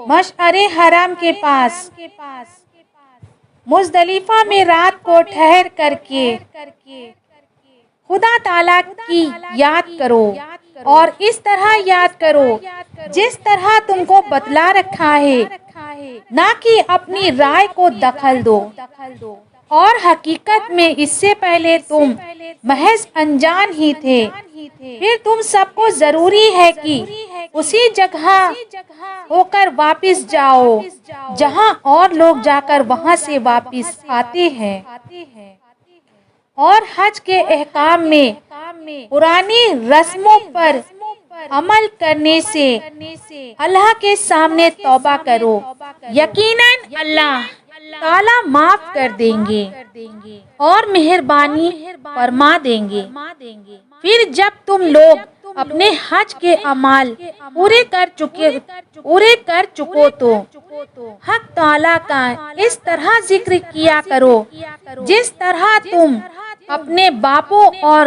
مشعر حرم کے پاس مزدلفہ میں رات کو ٹھہر کر کے خدا تعالیٰ کی یاد کرو، اور اس طرح یاد کرو جس طرح تم کو بتلا رکھا ہے، نہ کہ اپنی رائے کو دخل دو، اور حقیقت میں اس سے پہلے تم محض انجان ہی تھے۔ پھر تم سب کو ضروری ہے کہ اسی جگہ ہو کر واپس جاؤ جہاں اور لوگ جا کر وہاں سے واپس آتے ہیں، اور حج کے احکام میں پرانی رسموں پر عمل کرنے سے اللہ کے سامنے توبہ کرو، یقیناً اللہ تعالیٰ معاف کر دیں گے اور مہربانی فرما دیں گے۔ پھر جب تم لوگ اپنے حج کے اعمال پورے کر چکو تو حق تعالیٰ کا اس طرح ذکر کیا کرو جس طرح تم اپنے باپوں اور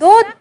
2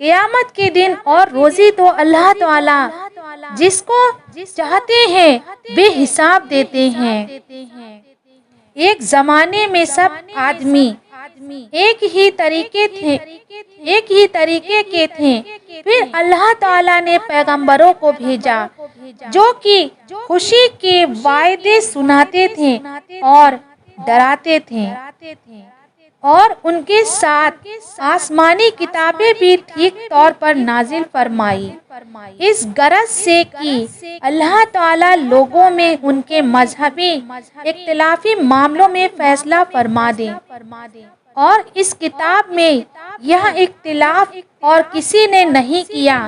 قیامت کے دن اور روزی تو اللہ تعالی جس کو چاہتے ہیں بے حساب دیتے ہیں۔ ایک زمانے میں سب آدمی ایک ہی طریقے کے تھے، پھر اللہ تعالیٰ نے پیغمبروں کو بھیجا جو کہ خوشی کے وعدے سناتے تھے اور ڈراتے تھے، اور ان کے ساتھ آسمانی کتابیں بھی ٹھیک طور پر نازل فرمائی، اس غرض سے کہ اللہ تعالیٰ لوگوں میں ان کے مذہبی اختلافی معاملوں میں فیصلہ فرما دے۔ اور اس کتاب میں یہ اختلاف اور کسی نے نہیں کیا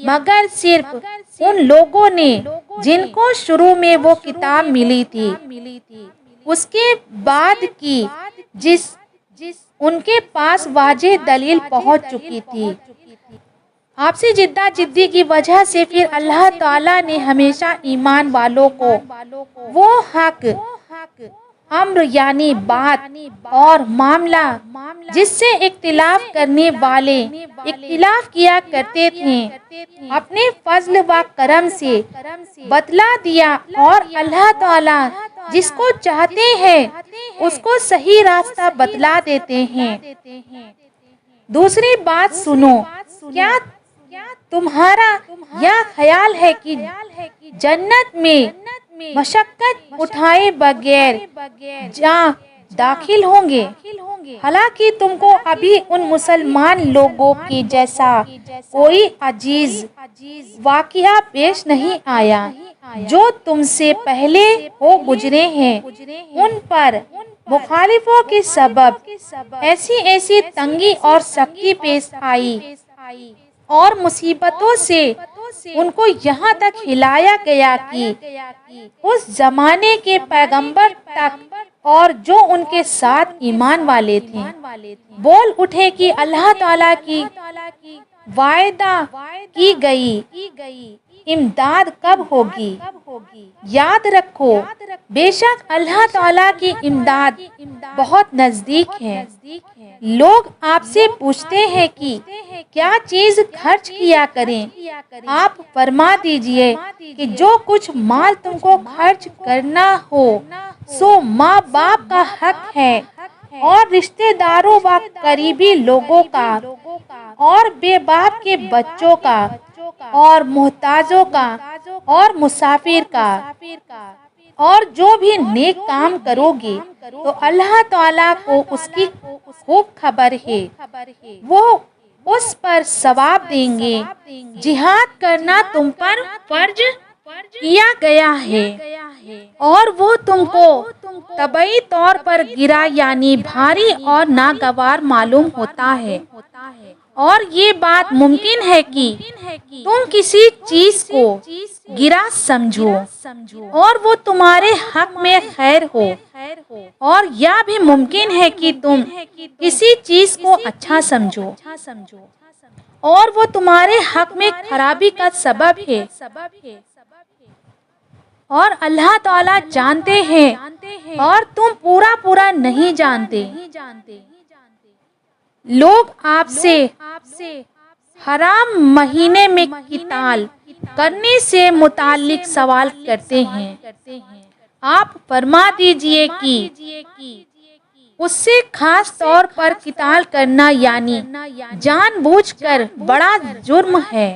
مگر صرف ان لوگوں نے جن کو شروع میں وہ کتاب ملی تھی، اس کے بعد کی جس ان کے پاس واضح دلیل پہنچ چکی تھی۔ آپسی جدہ جدی کی وجہ سے پھر اللہ تعالیٰ نے ہمیشہ ایمان والوں کو وہ حق امر یعنی بات اور معاملہ جس سے اختلاف کرنے والے اختلاف کیا کرتے تھے اپنے فضل و کرم سے بتلا دیا، اور اللہ تعالیٰ جس کو چاہتے ہیں اس کو صحیح راستہ بتلا دیتے ہیں۔ دوسری بات سنو، کیا تمہارا یہ خیال ہے کہ جنت میں مشقت اٹھائے بغیر جہاں داخل ہوں گے؟ حالانکہ تم کو ابھی ان مسلمان لوگوں کی جیسا کوئی عجیب واقعہ پیش نہیں آیا جو تم سے پہلے ہو گزرے ہیں۔ ان پر مخالفوں کے سبب ایسی تنگی اور سختی پیش آئی اور مصیبتوں سے ان کو یہاں تک ہلایا گیا کہ اس زمانے کے پیغمبر تک اور جو ان کے ساتھ ایمان والے تھے بول اٹھے کہ اللہ تعالیٰ کی وعدہ کی گئی امداد کب ہوگی؟ یاد رکھو بے شک اللہ تعالیٰ کی امداد بہت نزدیک ہے۔ لوگ آپ سے پوچھتے ہیں کہ کیا چیز خرچ کیا کریں؟ آپ فرما دیجئے کہ جو کچھ مال تم کو خرچ کرنا ہو سو ماں باپ کا حق ہے اور رشتہ داروں و قریبی لوگوں کا اور بے باپ کے بچوں کا اور محتاجوں کا اور مسافر کا، اور جو بھی نیک کام کرو گے تو اللہ تعالیٰ کو اس کی خوب خبر ہے، وہ اس پر ثواب دیں گے۔ جہاد کرنا تم پر فرض کیا گیا ہے اور وہ تم کو طبعی طور پر گرا یعنی بھاری اور ناگوار معلوم ہوتا ہے، اور یہ بات ممکن ہے کہ تم کسی چیز کو گرا سمجھو اور وہ تمہارے حق میں خیر ہو، اور یہ بھی ممکن ہے کہ تم کسی چیز کو اچھا سمجھو اور وہ تمہارے حق میں خرابی کا سبب ہے، اور اللہ تعالیٰ جانتے ہیں اور تم پورا نہیں جانتے۔ لوگ آپ سے حرام مہینے میں قتال کرنے سے متعلق سوال کرتے ہیں، آپ فرما دیجئے کہ اس سے خاص طور پر قتال کرنا یعنی جان بوجھ کر بڑا جرم ہے،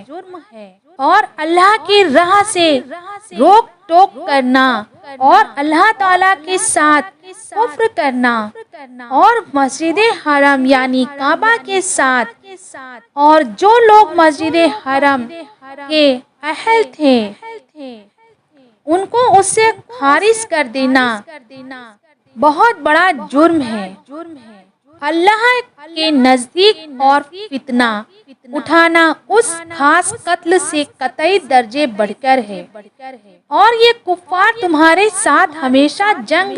اور اللہ کی راہ سے روک ٹوک کرنا اور اللہ تعالیٰ کے ساتھ کفر کرنا اور مسجد حرم یعنی کعبہ کے ساتھ اور جو لوگ مسجد حرم کے اہل تھے ان کو اس سے خارج کر دینا بہت بڑا جرم ہے۔ اللہ کے نزدیک اور فتنہ اٹھانا اس خاص قتل سے قطعی درجے بڑھ کر ہے، اور یہ کفار تمہارے ساتھ ہمیشہ جنگ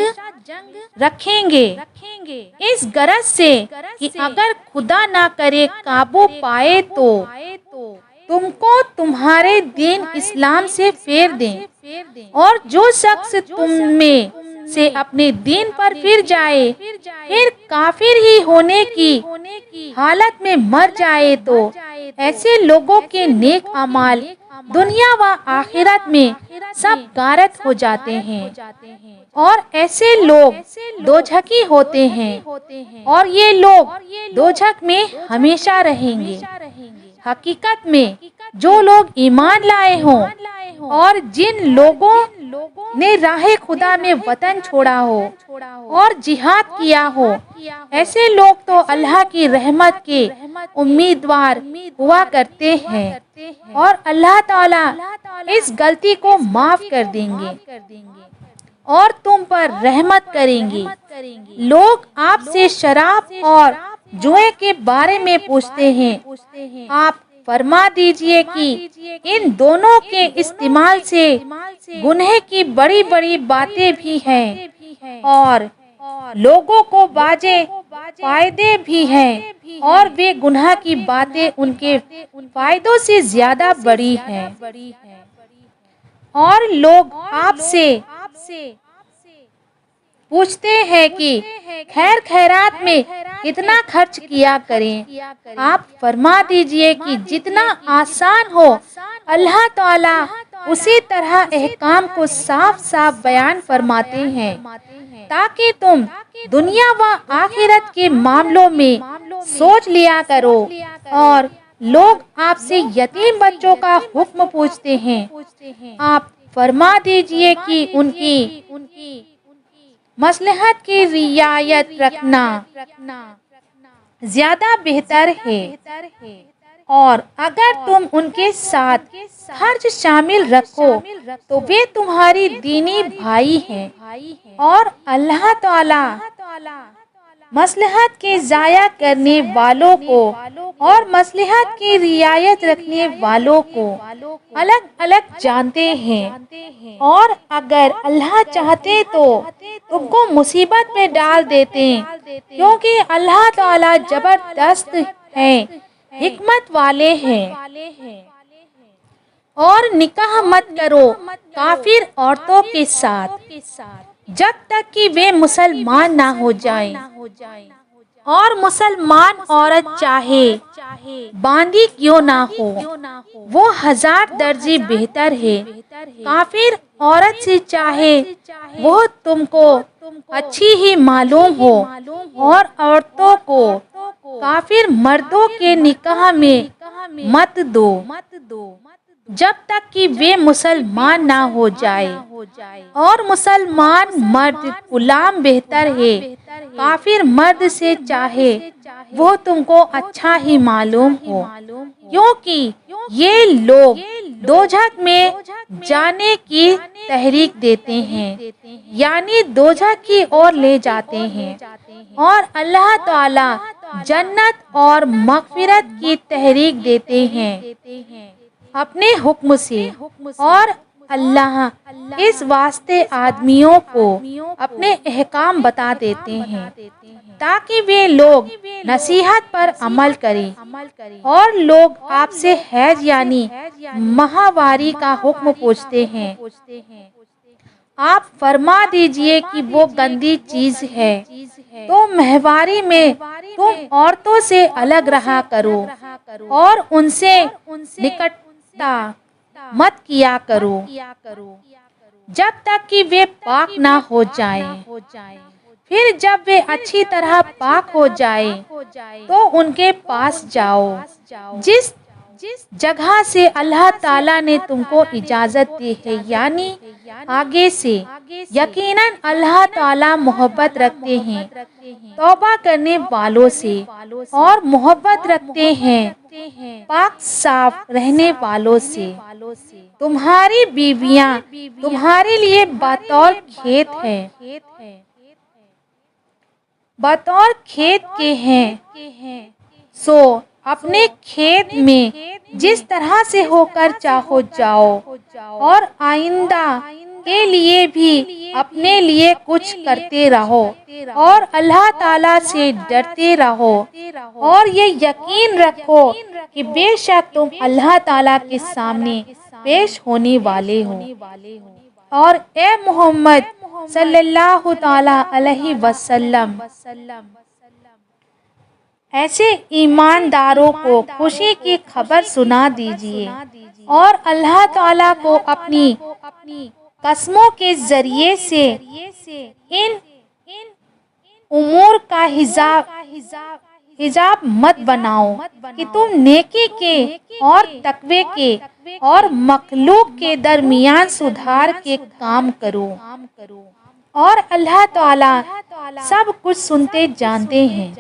رکھیں گے اس غرض سے کہ اگر خدا نہ کرے قابو پائے تو تم کو تمہارے دین اسلام سے پھیر دیں، اور جو شخص تم میں سے اپنے دین پر پھر جائے، پھر کافر ہی ہونے کی حالت میں مر جائے تو ایسے لوگوں کے نیک اعمال دنیا و آخرت میں سب غارت ہو جاتے ہیں اور ایسے لوگ دوزخی ہوتے ہیں اور یہ لوگ دوزخ میں ہمیشہ رہیں گے۔ حقیقت میں جو لوگ ایمان لائے ہوں اور جن لوگوں نے راہ خدا میں وطن چھوڑا ہو اور جہاد کیا ہو، ایسے لوگ تو اللہ کی رحمت کے امیدوار ہوا کرتے ہیں اور اللہ تعالیٰ اس غلطی کو معاف کر دیں گے اور تم پر رحمت کریں گے۔ لوگ آپ سے شراب اور جوئے کے بارے میں پوچھتے ہیں، آپ فرما دیجئے کہ ان دونوں کے استعمال سے گناہ کی بڑی بڑی باتیں بھی ہیں اور لوگوں کو باجے فائدے بھی ہیں، اور بے گناہ کی باتیں ان کے فائدوں سے زیادہ بڑی ہیں۔ اور لوگ آپ سے پوچھتے ہیں کہ خیر خیرات میں کتنا خرچ کیا کریں، آپ فرما دیجئے کہ جتنا آسان ہو۔ اللہ تعالیٰ اسی طرح احکام کو صاف صاف بیان فرماتے ہیں تاکہ تم دنیا و آخرت کے معاملوں میں سوچ لیا کرو۔ اور لوگ آپ سے یتیم بچوں کا حکم پوچھتے ہیں، آپ فرما دیجئے کہ ان کی مصلحت کی رعایت رکھنا زیادہ بہتر ہے، اور اگر تم ان کے ساتھ خرچ شامل رکھو تو وہ تمہاری دینی بھائی ہیں، اور اللہ تعالیٰ مصلحت کے ضائع کرنے والوں کو اور مصلحت کی رعایت رکھنے والوں کو الگ الگ جانتے ہیں، اور اگر اللہ چاہتے تو تم کو مصیبت میں ڈال دیتے، کیونکہ اللہ تعالیٰ زبردست ہیں، حکمت والے ہیں۔ اور نکاح مت کرو کافر عورتوں کے ساتھ جب تک کہ وہ مسلمان نہ ہو جائیں، اور مسلمان عورت چاہے باندھی کیوں نہ ہو وہ 1000 درجے بہتر ہے کافر عورت سے، چاہے وہ تم کو اچھی ہی معلوم ہو۔ اور عورتوں کو کافر مردوں کے نکاح میں مت دو جب تک کہ وہ مسلمان نہ ہو جائے، اور مسلمان مرد غلام بہتر ہے کافر مرد سے، چاہے وہ تم کو اچھا ہی معلوم ہو، کیونکہ یہ لوگ دوزخ میں جانے کی تحریک دیتے ہیں، یعنی دوزخ کی اور لے جاتے ہیں، اور اللہ تعالیٰ جنت اور مغفرت کی تحریک دیتے ہیں اپنے حکم سے۔ اور اللہ اس واسطے آدمیوں کو اپنے احکام بتا دیتے ہیں تاکہ وہ لوگ نصیحت پر عمل کریں۔ اور لوگ آپ سے حیض یعنی ماہواری کا حکم پوچھتے ہیں، آپ فرما دیجئے کہ وہ گندی چیز ہے، تو ماہواری میں تم عورتوں سے الگ رہا کرو اور ان سے نکٹتا مت کیا کرو جب تک کہ وہ پاک نہ ہو جائیں۔ پھر جب وہ اچھی طرح پاک ہو جائیں تو ان کے پاس جاؤ جس جگہ سے اللہ تعالیٰ نے تم کو اجازت دی ہے، یعنی آگے سے۔ یقیناً اللہ تعالیٰ محبت رکھتے ہیں توبہ کرنے والوں سے، اور محبت رکھتے ہیں پاک صاف رہنے والوں سے۔ تمہاری بیویاں تمہارے لیے بطور کھیت کے ہیں، سو اپنے کھیت میں جس طرح سے ہو کر چاہو جاؤ، اور آئندہ کے لیے بھی اپنے لیے کچھ کرتے رہو اور اللہ تعالیٰ سے ڈرتے رہو، اور یہ یقین رکھو کہ بے شک تم اللہ تعالیٰ کے سامنے پیش ہونے والے ہو۔ اور اے محمد صلی اللہ تعالی علیہ وسلم ایسے ایمانداروں کو خوشی کی خبر سنا دیجئے اور اللہ تعالی کو اپنی قسموں کے ذریعے سے ان امور کا حجاب مت بناؤ کہ تم نیکی کے اور تقوی کے اور مخلوق کے درمیان سدھار کے کام کرو، اور اللہ تعالیٰ سب کچھ سنتے جانتے ہیں۔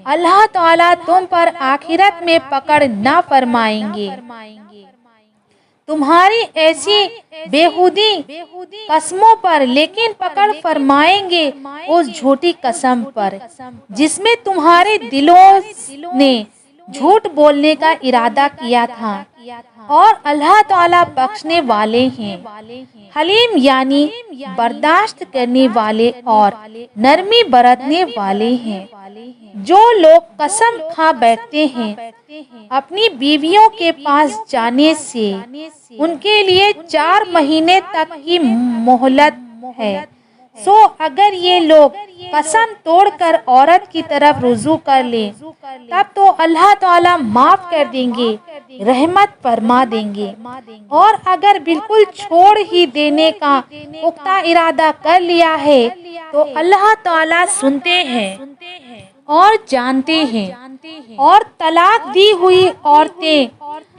اللہ تعالیٰ تم پر آخرت میں پکڑ نہ فرمائیں گے تمہاری ایسی بیہودی قسموں پر، لیکن پکڑ فرمائیں گے اس جھوٹی قسم پر جس میں تمہارے دلوں نے جھوٹ بولنے کا ارادہ کیا تھا، اور اللہ تعالیٰ بخشنے والے ہیں، حلیم یعنی برداشت کرنے والے اور نرمی برتنے والے ہیں۔ جو لوگ قسم کھا بیٹھتے ہیں اپنی بیویوں کے پاس جانے سے، ان کے لیے 4 مہینے تک کی مہلت ہے، سو اگر یہ لوگ قسم توڑ کر عورت کی طرف رجوع کر لیں تب تو اللہ تعالیٰ معاف کر دیں گے، رحمت فرما دیں گے، اور اگر بالکل چھوڑ ہی دینے کا پختہ ارادہ کر لیا ہے تو اللہ تعالیٰ سنتے ہیں اور جانتے ہیں۔ اور طلاق دی ہوئی عورتیں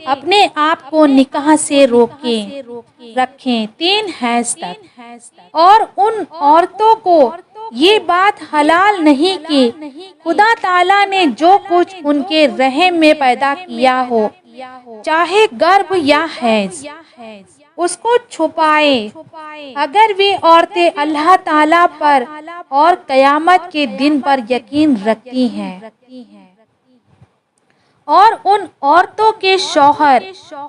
اپنے آپ کو نکاح سے روکے رکھیں 3 حیض تک، اور ان عورتوں کو یہ بات حلال نہیں کہ خدا تعالیٰ نے جو کچھ ان کے رحم میں پیدا کیا ہو، چاہے گربھ یا حیض، اس کو چھپائے۔ اگر وہ عورتیں اللہ تعالیٰ پر اور قیامت کے دن پر یقین رکھتی ہیں، اور ان عورتوں کے شوہر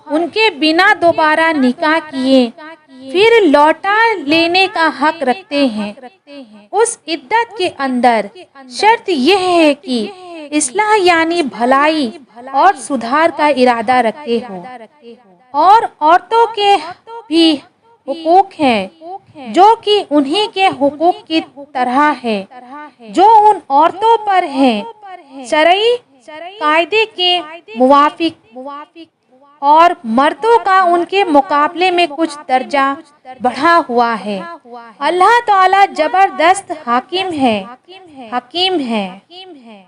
ان کے بنا دوبارہ نکاح کیے پھر لوٹا لینے کا حق رکھتے ہیں، اس عدت کے اندر شرط یہ ہے کہ اصلاح یعنی بھلائی اور سدھار کا ارادہ رکھتے ہو۔ اور عورتوں کے بھی حقوق ہیں جو کہ انہی کے حقوق کی طرح ہے جو ان عورتوں پر ہیں، شرعی قاعدے کے موافق، اور مردوں کا ان کے مقابلے میں کچھ درجہ بڑھا ہوا ہے۔ اللہ تعالیٰ زبردست حاکم ہے، حکیم ہے۔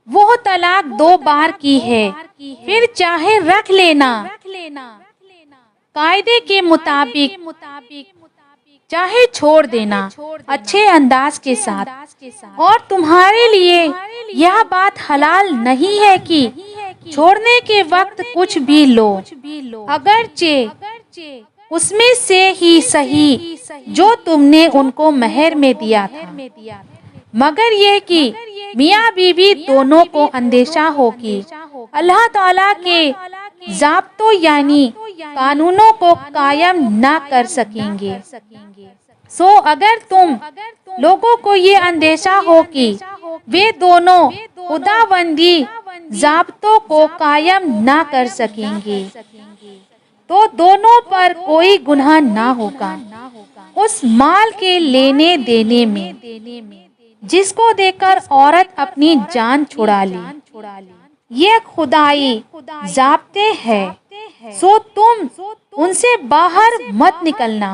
وہ طلاق 2 بار کی ہے، پھر چاہے رکھ لینا قاعدے کے مطابق، چاہے چھوڑ دینا اچھے انداز کے ساتھ، اور تمہارے لیے یہ بات حلال نہیں ہے کہ چھوڑنے کے وقت کچھ بھی لو، اگرچہ اس میں سے ہی صحیح جو تم نے ان کو مہر میں دیا تھا، مگر یہ کہ میاں بیوی دونوں کو اندیشہ ہو کہ اللہ تعالیٰ کے ضابطوں یعنی قانونوں کو قائم نہ کر سکیں گے۔ سو اگر تم لوگوں کو یہ اندیشہ ہو کہ وہ دونوں خداوندی ضابطوں کو قائم نہ کر سکیں گے تو دونوں پر کوئی گناہ نہ ہوگا اس مال کے لینے دینے میں جس کو دے کر عورت اپنی جان چھڑا لے۔ یہ خدائی ضابطے ہیں، سو تم ان سے باہر مت نکلنا،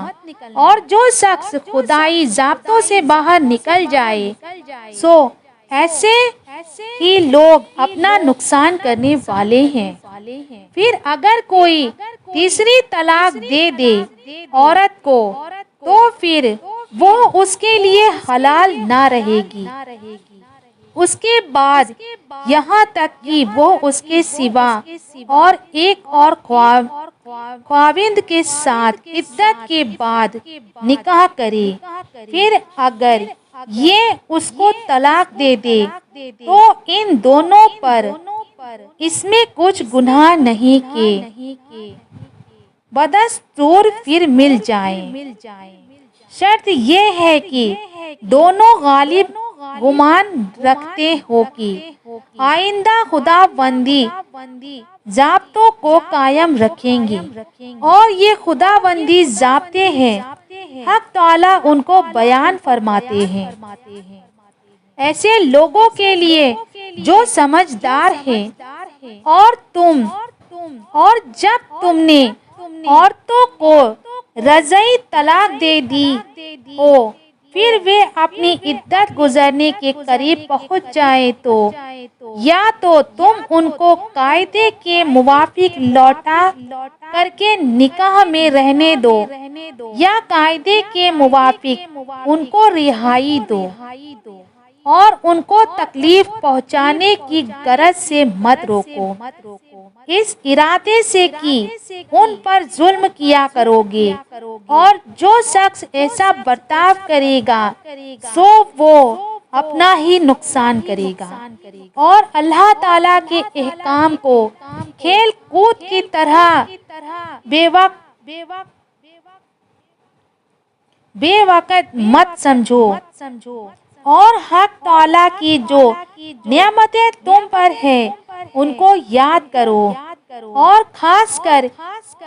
اور جو شخص خدائی ضابطوں سے باہر نکل جائے سو ایسے ہی لوگ اپنا نقصان کرنے والے ہیں۔ پھر اگر کوئی تیسری طلاق دے دے عورت کو تو پھر وہ اس کے لیے حلال نہ رہے گی اس کے بعد، یہاں تک کہ وہ اس کے سوا اور ایک اور خاوند کے ساتھ عدت کے بعد نکاح کرے۔ پھر اگر یہ اس کو طلاق دے دے تو ان دونوں پر اس میں کچھ گناہ نہیں کہ بدستور پھر مل جائیں۔ شرط یہ ہے کہ دونوں غالب گمان رکھتے ہو کہ آئندہ خداوندی ضابطوں کو قائم رکھیں گے، اور یہ خداوندی ضابطے ہیں، حق تعالیٰ ان کو بیان فرماتے ہیں ایسے لوگوں کے لیے جو سمجھدار ہیں۔ اور جب تم نے عورتوں کو رجعی طلاق دے دی ہو، پھر وہ اپنی عدت گزرنے کے قریب پہنچ جائیں تو یا تو تم ان کو قاعدے کے موافق لوٹا کر کے نکاح میں رہنے دو، یا قاعدے کے موافق ان کو رہائی دو، اور ان کو تکلیف پہنچانے کی غرض سے مت روکو، اس ارادے سے کہ ان پر ظلم کیا کرو گے، اور جو شخص ایسا برتاؤ کرے گا سو وہ اپنا ہی نقصان کرے گا، اور اللہ تعالیٰ کے احکام کو کھیل کود کی طرح بے وقت مت سمجھو، اور حق تعالیٰ کی جو نعمتیں تم پر ہیں ان کو یاد کرو، اور خاص کر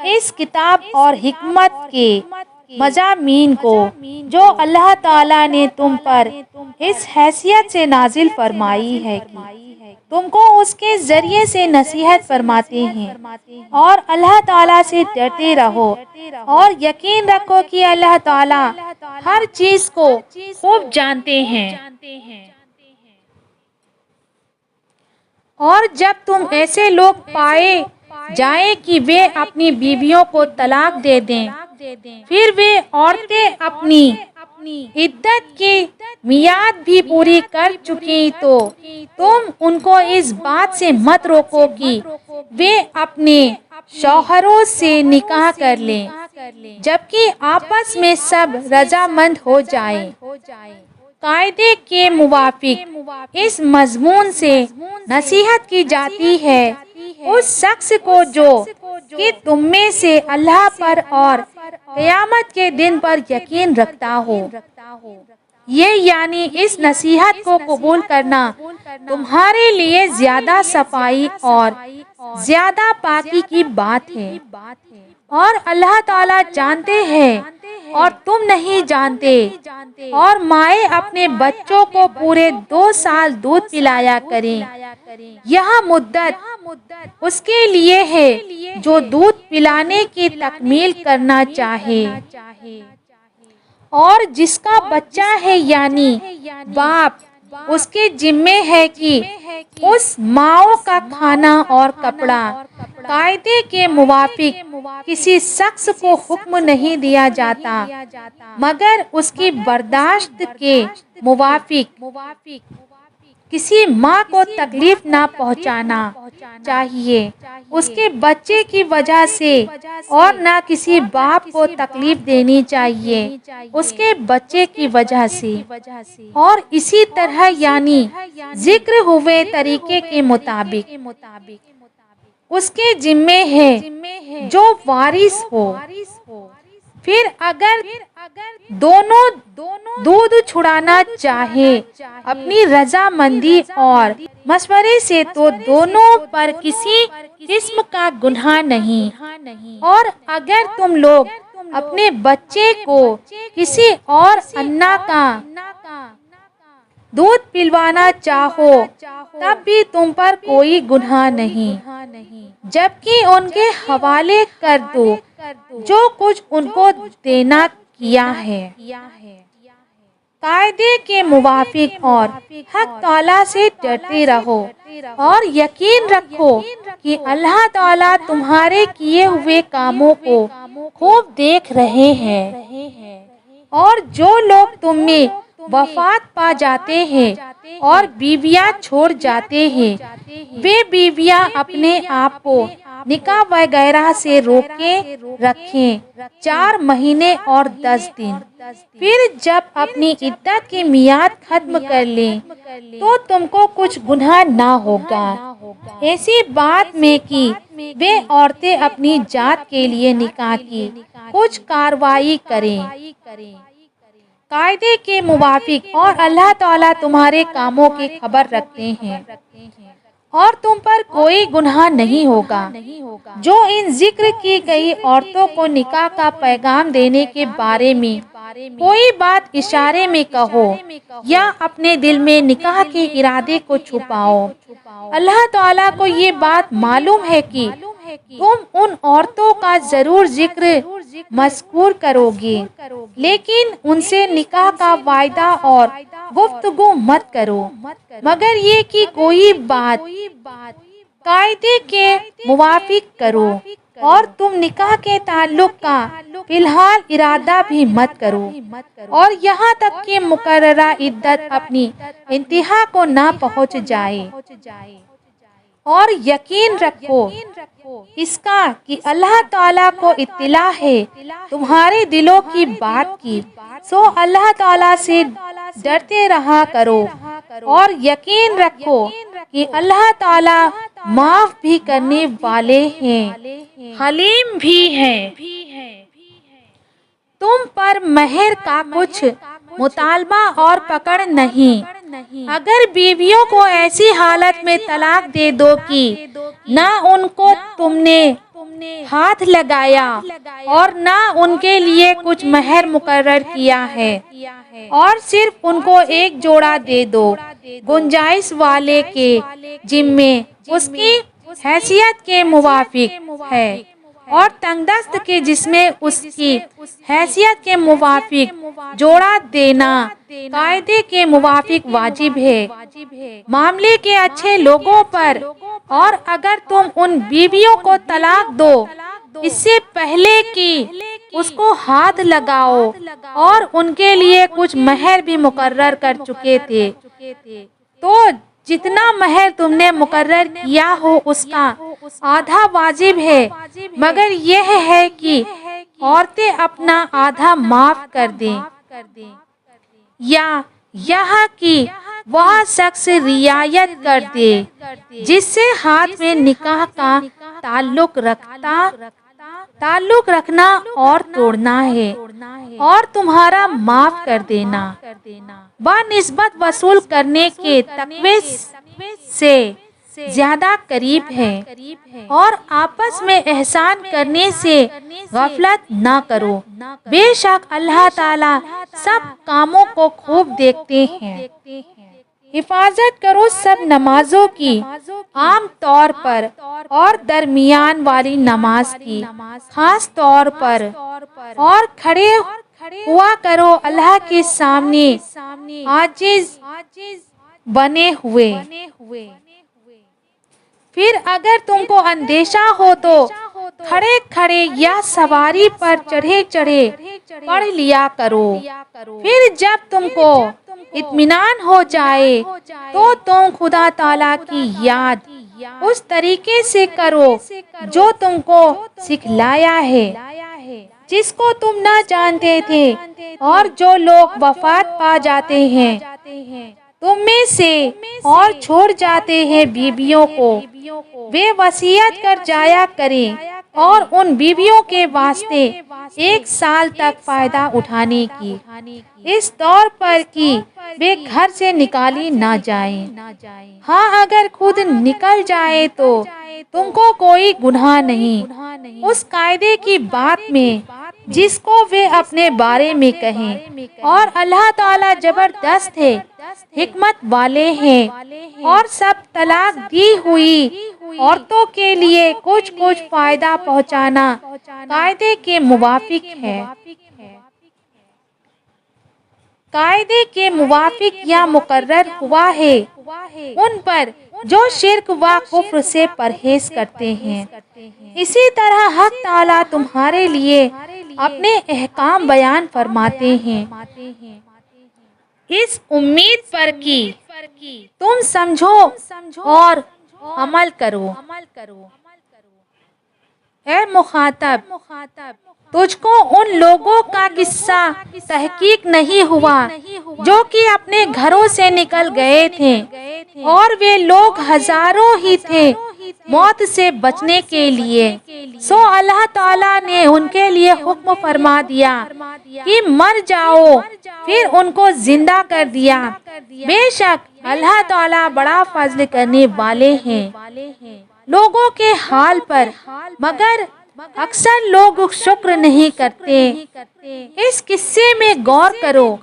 اس کتاب اور حکمت کے مضامین کو جو اللہ تعالیٰ نے تم پر اس حیثیت سے نازل فرمائی ہے کہ تم کو اس کے ذریعے سے نصیحت فرماتے ہیں، اور اللہ تعالیٰ سے ڈرتے رہو، اور یقین رکھو کہ اللہ تعالیٰ ہر چیز کو خوب جانتے ہیں۔ اور جب تم ایسے لوگ پائے جائیں کہ وہ اپنی بیویوں کو طلاق دے دیں، پھر وہ عورتیں اپنی عدت کی میعاد بھی پوری کر چکیں تو تم ان کو اس بات سے مت روکو کہ وہ اپنے شوہروں سے نکاح کر لیں، جبکہ آپس میں سب رضامند ہو جائیں۔ قاعدے کے موافق اس مضمون سے نصیحت کی جاتی ہے اس شخص کو جو کہ تم میں سے اللہ پر اور قیامت کے دن پر یقین رکھتا ہو، یہ یعنی اس نصیحت کو قبول کرنا تمہارے لیے زیادہ صفائی اور زیادہ پاکی کی بات ہے، اور اللہ تعالیٰ جانتے ہیں اور تم نہیں جانتے۔ اور مائیں اپنے بچوں کو پورے 2 سال دودھ پلایا کریں، یہ مدت اس کے لیے ہے جو دودھ پلانے کی تکمیل کرنا چاہے، اور جس کا بچہ ہے یعنی باپ اس کے ذمے ہے کہ اس ماؤں کا کھانا اور کپڑا قاعدے کے موافق کسی شخص کو حکم نہیں دیا جاتا مگر اس کی برداشت کے موافق کسی ماں کو تکلیف نہ پہنچانا چاہیے اس کے بچے کی وجہ سے، اور نہ کسی باپ کو تکلیف دینی چاہیے اس کے بچے کی وجہ سے، اور اسی طرح یعنی ذکر ہوئے طریقے کے مطابق اس کے ذمے ہے جو وارث ہو۔ پھر اگر دونوں دودھ چھڑانا چاہیں اپنی رضامندی اور مشورے سے تو دونوں پر کسی قسم کا گناہ نہیں، اور اگر تم لوگ اپنے بچے کو کسی اور انا کا دودھ پلوانا چاہو تب بھی تم پر کوئی گناہ نہیں، جبکہ ان کے حوالے کر دو جو کچھ ان کو دینا کیا ہے۔ قاعدے کے موافق اور حق تعالیٰ سے ڈرتے رہو، اور یقین رکھو کہ اللہ تعالیٰ تمہارے کیے ہوئے کاموں کو خوب دیکھ رہے ہیں۔ اور جو لوگ تم میں وفات پا جاتے ہیں اور بیویاں چھوڑ جاتے ہیں، وہ بیویاں اپنے آپ کو نکاح وغیرہ سے روکے رکھیں 4 مہینے اور 10 دن، پھر جب اپنی عدت کی میعاد ختم کر لیں تو تم کو کچھ گناہ نہ ہوگا ایسی بات میں کہ وہ عورتیں اپنی ذات کے لیے نکاح کی کچھ کارروائی کریں قاعدے کے موافق، اور اللہ تعالیٰ تمہارے کاموں کی خبر رکھتے ہیں۔ اور تم پر کوئی گناہ نہیں ہوگا۔ جو ان ذکر کی گئی عورتوں کو نکاح کا پیغام دینے کے بارے میں کوئی بات اشارے میں کہو یا اپنے دل میں نکاح کے ارادے کو چھپاؤ، اللہ تعالیٰ کو یہ بات معلوم ہے کہ تم ان عورتوں کا ضرور ذکر مذکور کرو گے، لیکن ان سے نکاح کا وعدہ اور گفتگو مت کرو مگر یہ کہ کوئی بات قاعدے کے موافق کرو، اور تم نکاح کے تعلق کا فی الحال ارادہ بھی مت کرو، اور یہاں تک کہ مقررہ عدت اپنی انتہا کو نہ پہنچ جائے۔ اور یقین رکھو اس کا کہ اللہ تعالیٰ کو اطلاع ہے تمہارے دلوں کی بات کی، سو اللہ تعالیٰ سے ڈرتے رہا کرو، اور یقین رکھو کہ اللہ تعالیٰ معاف بھی کرنے والے ہیں، حلیم بھی ہیں۔ تم پر مہر کا کچھ مطالبہ اور پکڑ نہیں۔ اگر بیویوں کو ایسی حالت میں طلاق دے دو کہ نہ ان کو تم نے ہاتھ لگایا اور نہ ان کے لیے کچھ مہر مقرر کیا ہے، اور صرف ان کو ایک جوڑا دے دو گنجائش والے کے ذمے اس کی حیثیت کے موافق ہے، اور تنگ دست کے جس میں اس کی حیثیت کے موافق جوڑا دینا قاعدے کے موافق واجب ہے معاملے کے اچھے لوگوں پر۔ اور اگر تم ان بیویوں کو طلاق دو اس سے پہلے کہ اس کو ہاتھ لگاؤ اور ان کے لیے کچھ مہر بھی مقرر کر چکے تھے، تو جتنا مہر تم نے مقرر کیا ہو اس کا آدھا واجب ہے، مگر یہ ہے کہ عورتیں اپنا آدھا معاف کر دیں، یا یہاں کی وہ شخص رعایت کر دے جس سے ہاتھ میں نکاح کا تعلق رکھنا اور توڑنا ہے، اور تمہارا معاف کر دینا بنسبت وصول کرنے کے تقوی سے زیادہ قریب ہے، اور آپس میں احسان کرنے سے غفلت نہ کرو، بے شک اللہ تعالیٰ سب کاموں کو خوب دیکھتے ہیں۔ حفاظت کرو سب نمازوں کی، عام طور پر اور درمیان والی نماز کی خاص طور پر، اور کھڑے ہوا کرو اللہ کے سامنے عاجز بنے ہوئے۔ پھر اگر تم کو اندیشہ ہو تو کھڑے کھڑے یا سواری پر چڑھے چڑھے پڑھ لیا کرو، پھر جب تم کو اطمینان ہو جائے تو تم خدا تعالیٰ کی یاد اس طریقے سے کرو جو تم کو سکھلایا ہے، جس کو تم نہ جانتے تھے، اور جو لوگ وفات پا جاتے ہیں تم میں سے اور چھوڑ جاتے ہیں بیویوں کو، وہ وصیت کر جایا کریں، اور ان بیویوں کے واسطے 1 سال تک فائدہ اٹھانے کی، اس طور پر کہ وہ گھر سے نکالی نہ جائیں۔ ہاں اگر خود نکل جائے تو تم کو کوئی گناہ نہیں اس قاعدے کی بات میں جس کو وہ اپنے بارے میں کہیں، اور اللہ تعالیٰ زبردست ہے، حکمت والے ہیں، اور سب طلاق دی ہوئی عورتوں کے لیے کچھ فائدہ پہنچانا قاعدے کے موافق ہے، قاعدے کے موافق یا مقرر ہوا ہے ان پر جو شرک و کفر سے پرہیز کرتے ہیں۔ اسی طرح حق تعالیٰ تمہارے لیے اپنے احکام بیان فرماتے ہیں اس امید پر کہ تم سمجھو اور عمل کرو۔ اے مخاطب، تجھ کو ان لوگوں کا قصہ تحقیق نہیں ہوا جو کہ اپنے گھروں سے نکل گئے تھے، اور وہ لوگ ہزاروں ہی تھے موت سے بچنے کے لیے، سو اللہ تعالیٰ نے ان کے لیے حکم فرما دیا کہ مر جاؤ، پھر ان کو زندہ کر دیا۔ بے شک اللہ تعالیٰ بڑا فضل کرنے والے ہیں لوگوں کے حال پر، مگر اکثر لوگ شکر نہیں کرتے۔ اس قصے میں غور کرو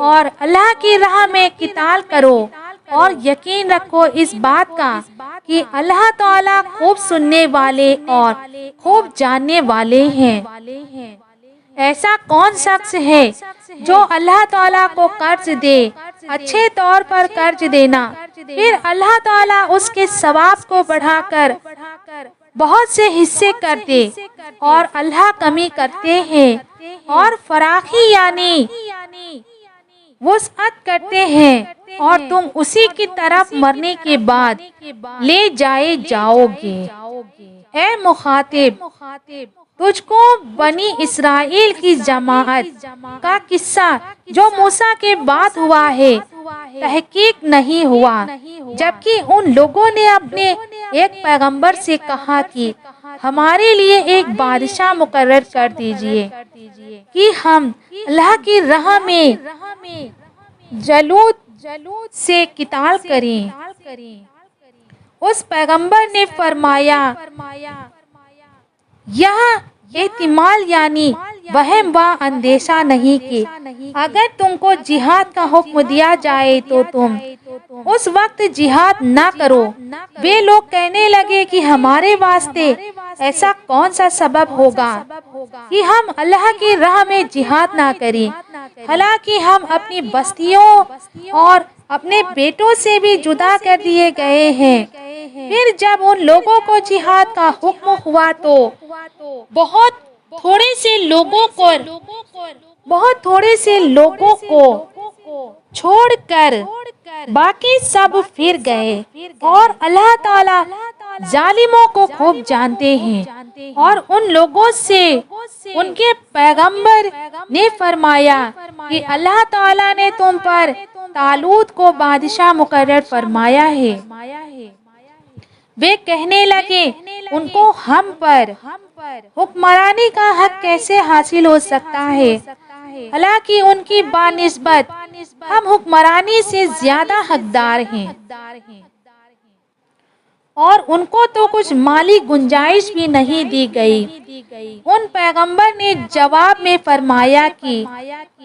اور اللہ کی راہ میں قتال کرو، اور یقین رکھو اس بات کا کہ اللہ تعالیٰ خوب سننے والے اور خوب جاننے والے ہیں۔ ایسا کون شخص ہے جو اللہ تعالیٰ کو قرض دے؟ اچھے طور پر قرض دینا، پھر اللہ تعالیٰ اس کے ثواب کو بڑھا کر بہت سے حصے کر دے، اور اللہ کمی کرتے ہیں اور فراخی یعنی وسعت کرتے ہیں، اور تم اسی کی طرف مرنے کے بعد لے جائے جاؤ گے۔ اے مخاطب، تجھ کو بنی اسرائیل کی جماعت کا قصہ جو موسیٰ کے بعد ہوا ہے تحقیق نہیں ہوا، جبکہ ان لوگوں نے اپنے ایک پیغمبر سے کہا کہ ہمارے لیے ایک بادشاہ مقرر کر دیجئے کہ ہم اللہ کی راہ میں جالوت سے قتال کریں۔ اس پیغمبر نے فرمایا، یہاں احتمال یعنی وہم و اندیشہ نہیں کہ اگر تم کو جہاد کا حکم دیا جائے تو تم اس وقت جہاد نہ کرو۔ وہ لوگ کہنے لگے کہ ہمارے واسطے ایسا کون سا سبب ہوگا کہ ہم اللہ کی راہ میں جہاد نہ کریں، حالانکہ ہم اپنی بستیوں اور اپنے بیٹوں سے بھی جدا کر دیے گئے ہیں۔ پھر جب ان لوگوں کو جہاد کا حکم ہوا تو بہت تھوڑے سے لوگوں کو چھوڑ کر باقی سب پھر گئے، اور اللہ تعالیٰ ظالموں کو خوب جانتے ہیں۔ اور ان لوگوں سے ان کے پیغمبر نے فرمایا کہ اللہ تعالیٰ نے تم پر طالوت کو بادشاہ مقرر فرمایا ہے۔ وہ کہنے لگے، ان کو ہم پر حکمرانی کا حق کیسے حاصل ہو سکتا ہے، حالانکہ ان کی بنسبت ہم حکمرانی سے زیادہ حقدار ہیں، اور ان کو تو کچھ مالی گنجائش بھی نہیں دی گئی۔ ان پیغمبر نے جواب میں فرمایا کہ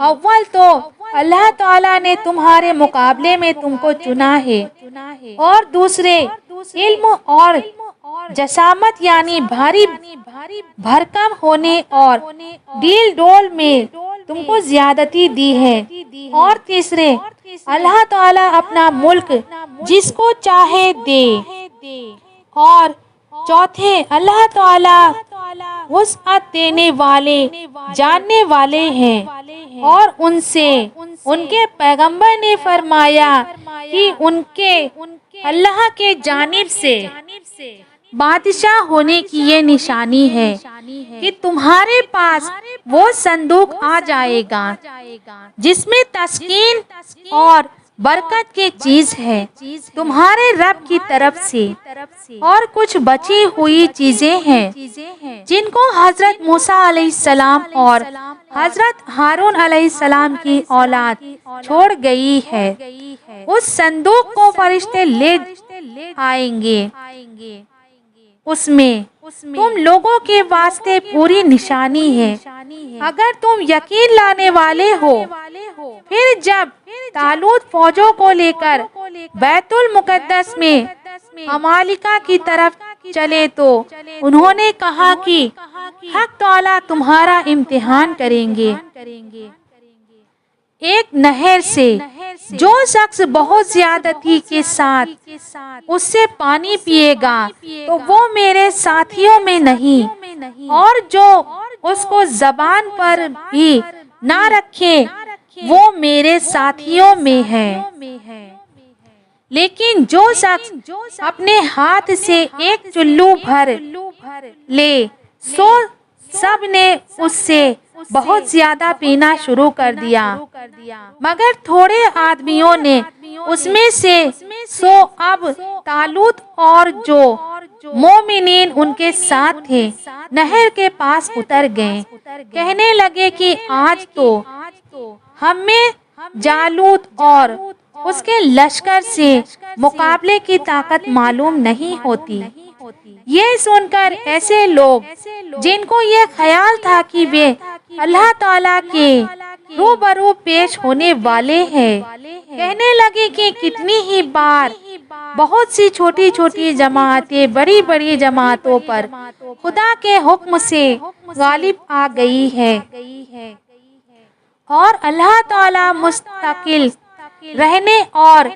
اول تو اللہ تعالیٰ نے تمہارے مقابلے میں تم کو چنا ہے، اور دوسرے علم اور جسامت یعنی بھاری بھرکم ہونے اور ڈیل ڈول میں تم کو زیادتی دی ہے، اور تیسرے اللہ تعالیٰ اپنا ملک جس کو چاہے دے، اور چوتھے اللہ تعالیٰ وسعت دینے والے جاننے والے ہیں۔ اور ان سے ان کے پیغمبر نے فرمایا کہ ان کے اللہ کے جانب سے بادشاہ ہونے کی یہ نشانی ہے کہ تمہارے پاس وہ صندوق آ جائے گا جس میں تسکین اور برکت کی چیز ہے تمہارے رب کی طرف سے، اور کچھ بچی ہوئی چیزیں ہیں جن کو حضرت موسیٰ علیہ السلام اور حضرت ہارون علیہ السلام کی اولاد چھوڑ گئی ہے۔ اس صندوق کو فرشتے لے آئیں گے، اس میں تم لوگوں کے واسطے پوری نشانی ہے اگر تم یقین لانے والے ہو۔ پھر جب طالوت فوجوں کو لے کر بیت المقدس میں عمالقہ کی طرف چلے تو انہوں نے کہا کہ حق تعالیٰ تمہارا امتحان کریں گے۔ ایک نہر سے جو شخص بہت زیادتی کے ساتھ اس سے پانی پیے گا تو وہ میرے ساتھیوں میں نہیں، اور جو اس کو زبان پر بھی نہ رکھے وہ میرے ساتھیوں میں ہے۔ لیکن جو شخص اپنے ہاتھ سے ایک چلو بھر لے سو سب نے اس سے بہت زیادہ پینا شروع کر دیا، مگر تھوڑے آدمیوں نے اس میں سے اب طالوت اور جو مومنین ان کے ساتھ تھے نہر کے پاس اتر گئے، کہنے لگے کہ آج تو ہمیں جالوت اور اس کے لشکر سے مقابلے کی طاقت معلوم نہیں ہوتی۔ یہ سن کر ایسے لوگ جن کو یہ خیال تھا کہ وہ اللہ تعالیٰ کے روبرو پیش ہونے والے ہیں، کہنے لگے کہ کتنی ہی بار بہت سی چھوٹی چھوٹی جماعتیں بڑی بڑی جماعتوں پر خدا کے حکم سے غالب آ گئی ہے، اور اللہ تعالیٰ مستقل رہنے اور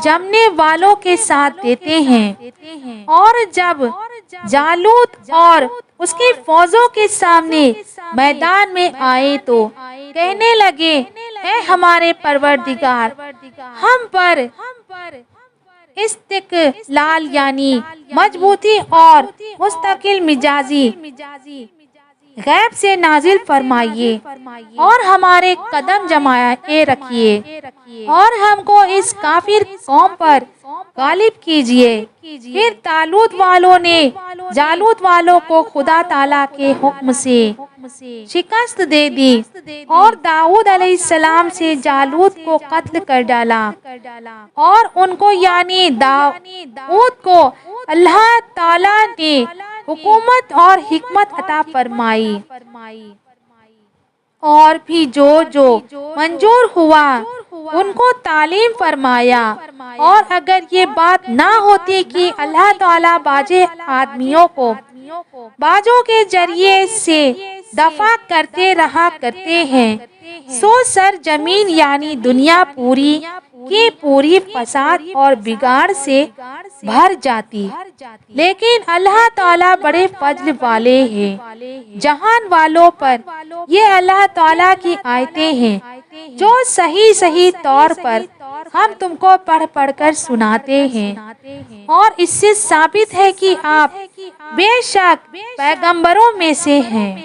جمنے والوں کے ساتھ دیتے ہیں۔ اور جب جالوت اور اس کی فوجوں کے سامنے میدان میں آئے تو کہنے لگے، اے ہمارے پروردگار، ہم پر استقلال یعنی مضبوطی اور مستقل مزاجی غیب سے نازل فرمائیے، اور ہمارے قدم جمائے رکھیے، اور ہم کو اس کافر قوم پر غالب کیجیے۔ پھر طالوت والوں نے جالوت والوں کو خدا تعالیٰ کے حکم سے شکست دے دی، اور داؤد علیہ السلام سے جالوت کو قتل کر ڈالا، اور ان کو یعنی داؤد کو اللہ تعالیٰ نے حکومت اور حکمت عطا فرمائی، اور بھی جو منظور ہوا ان کو تعلیم فرمایا۔ اور اگر یہ بات نہ ہوتی کہ اللہ تعالیٰ بعض آدمیوں کو بعضوں کے ذریعے سے دفع کرتے رہا کرتے ہیں، سو سرزمین یعنی دنیا پوری کی پوری فساد اور بگاڑ سے بھر جاتی۔ لیکن اللہ تعالیٰ بڑے فضل والے ہیں۔ جہان والوں پر یہ اللہ تعالیٰ کی آیتیں ہیں جو صحیح طور پر ہم تم کو پڑھ پڑھ کر سناتے ہیں، اور اس سے ثابت ہے کہ آپ بے شک پیغمبروں میں سے ہیں۔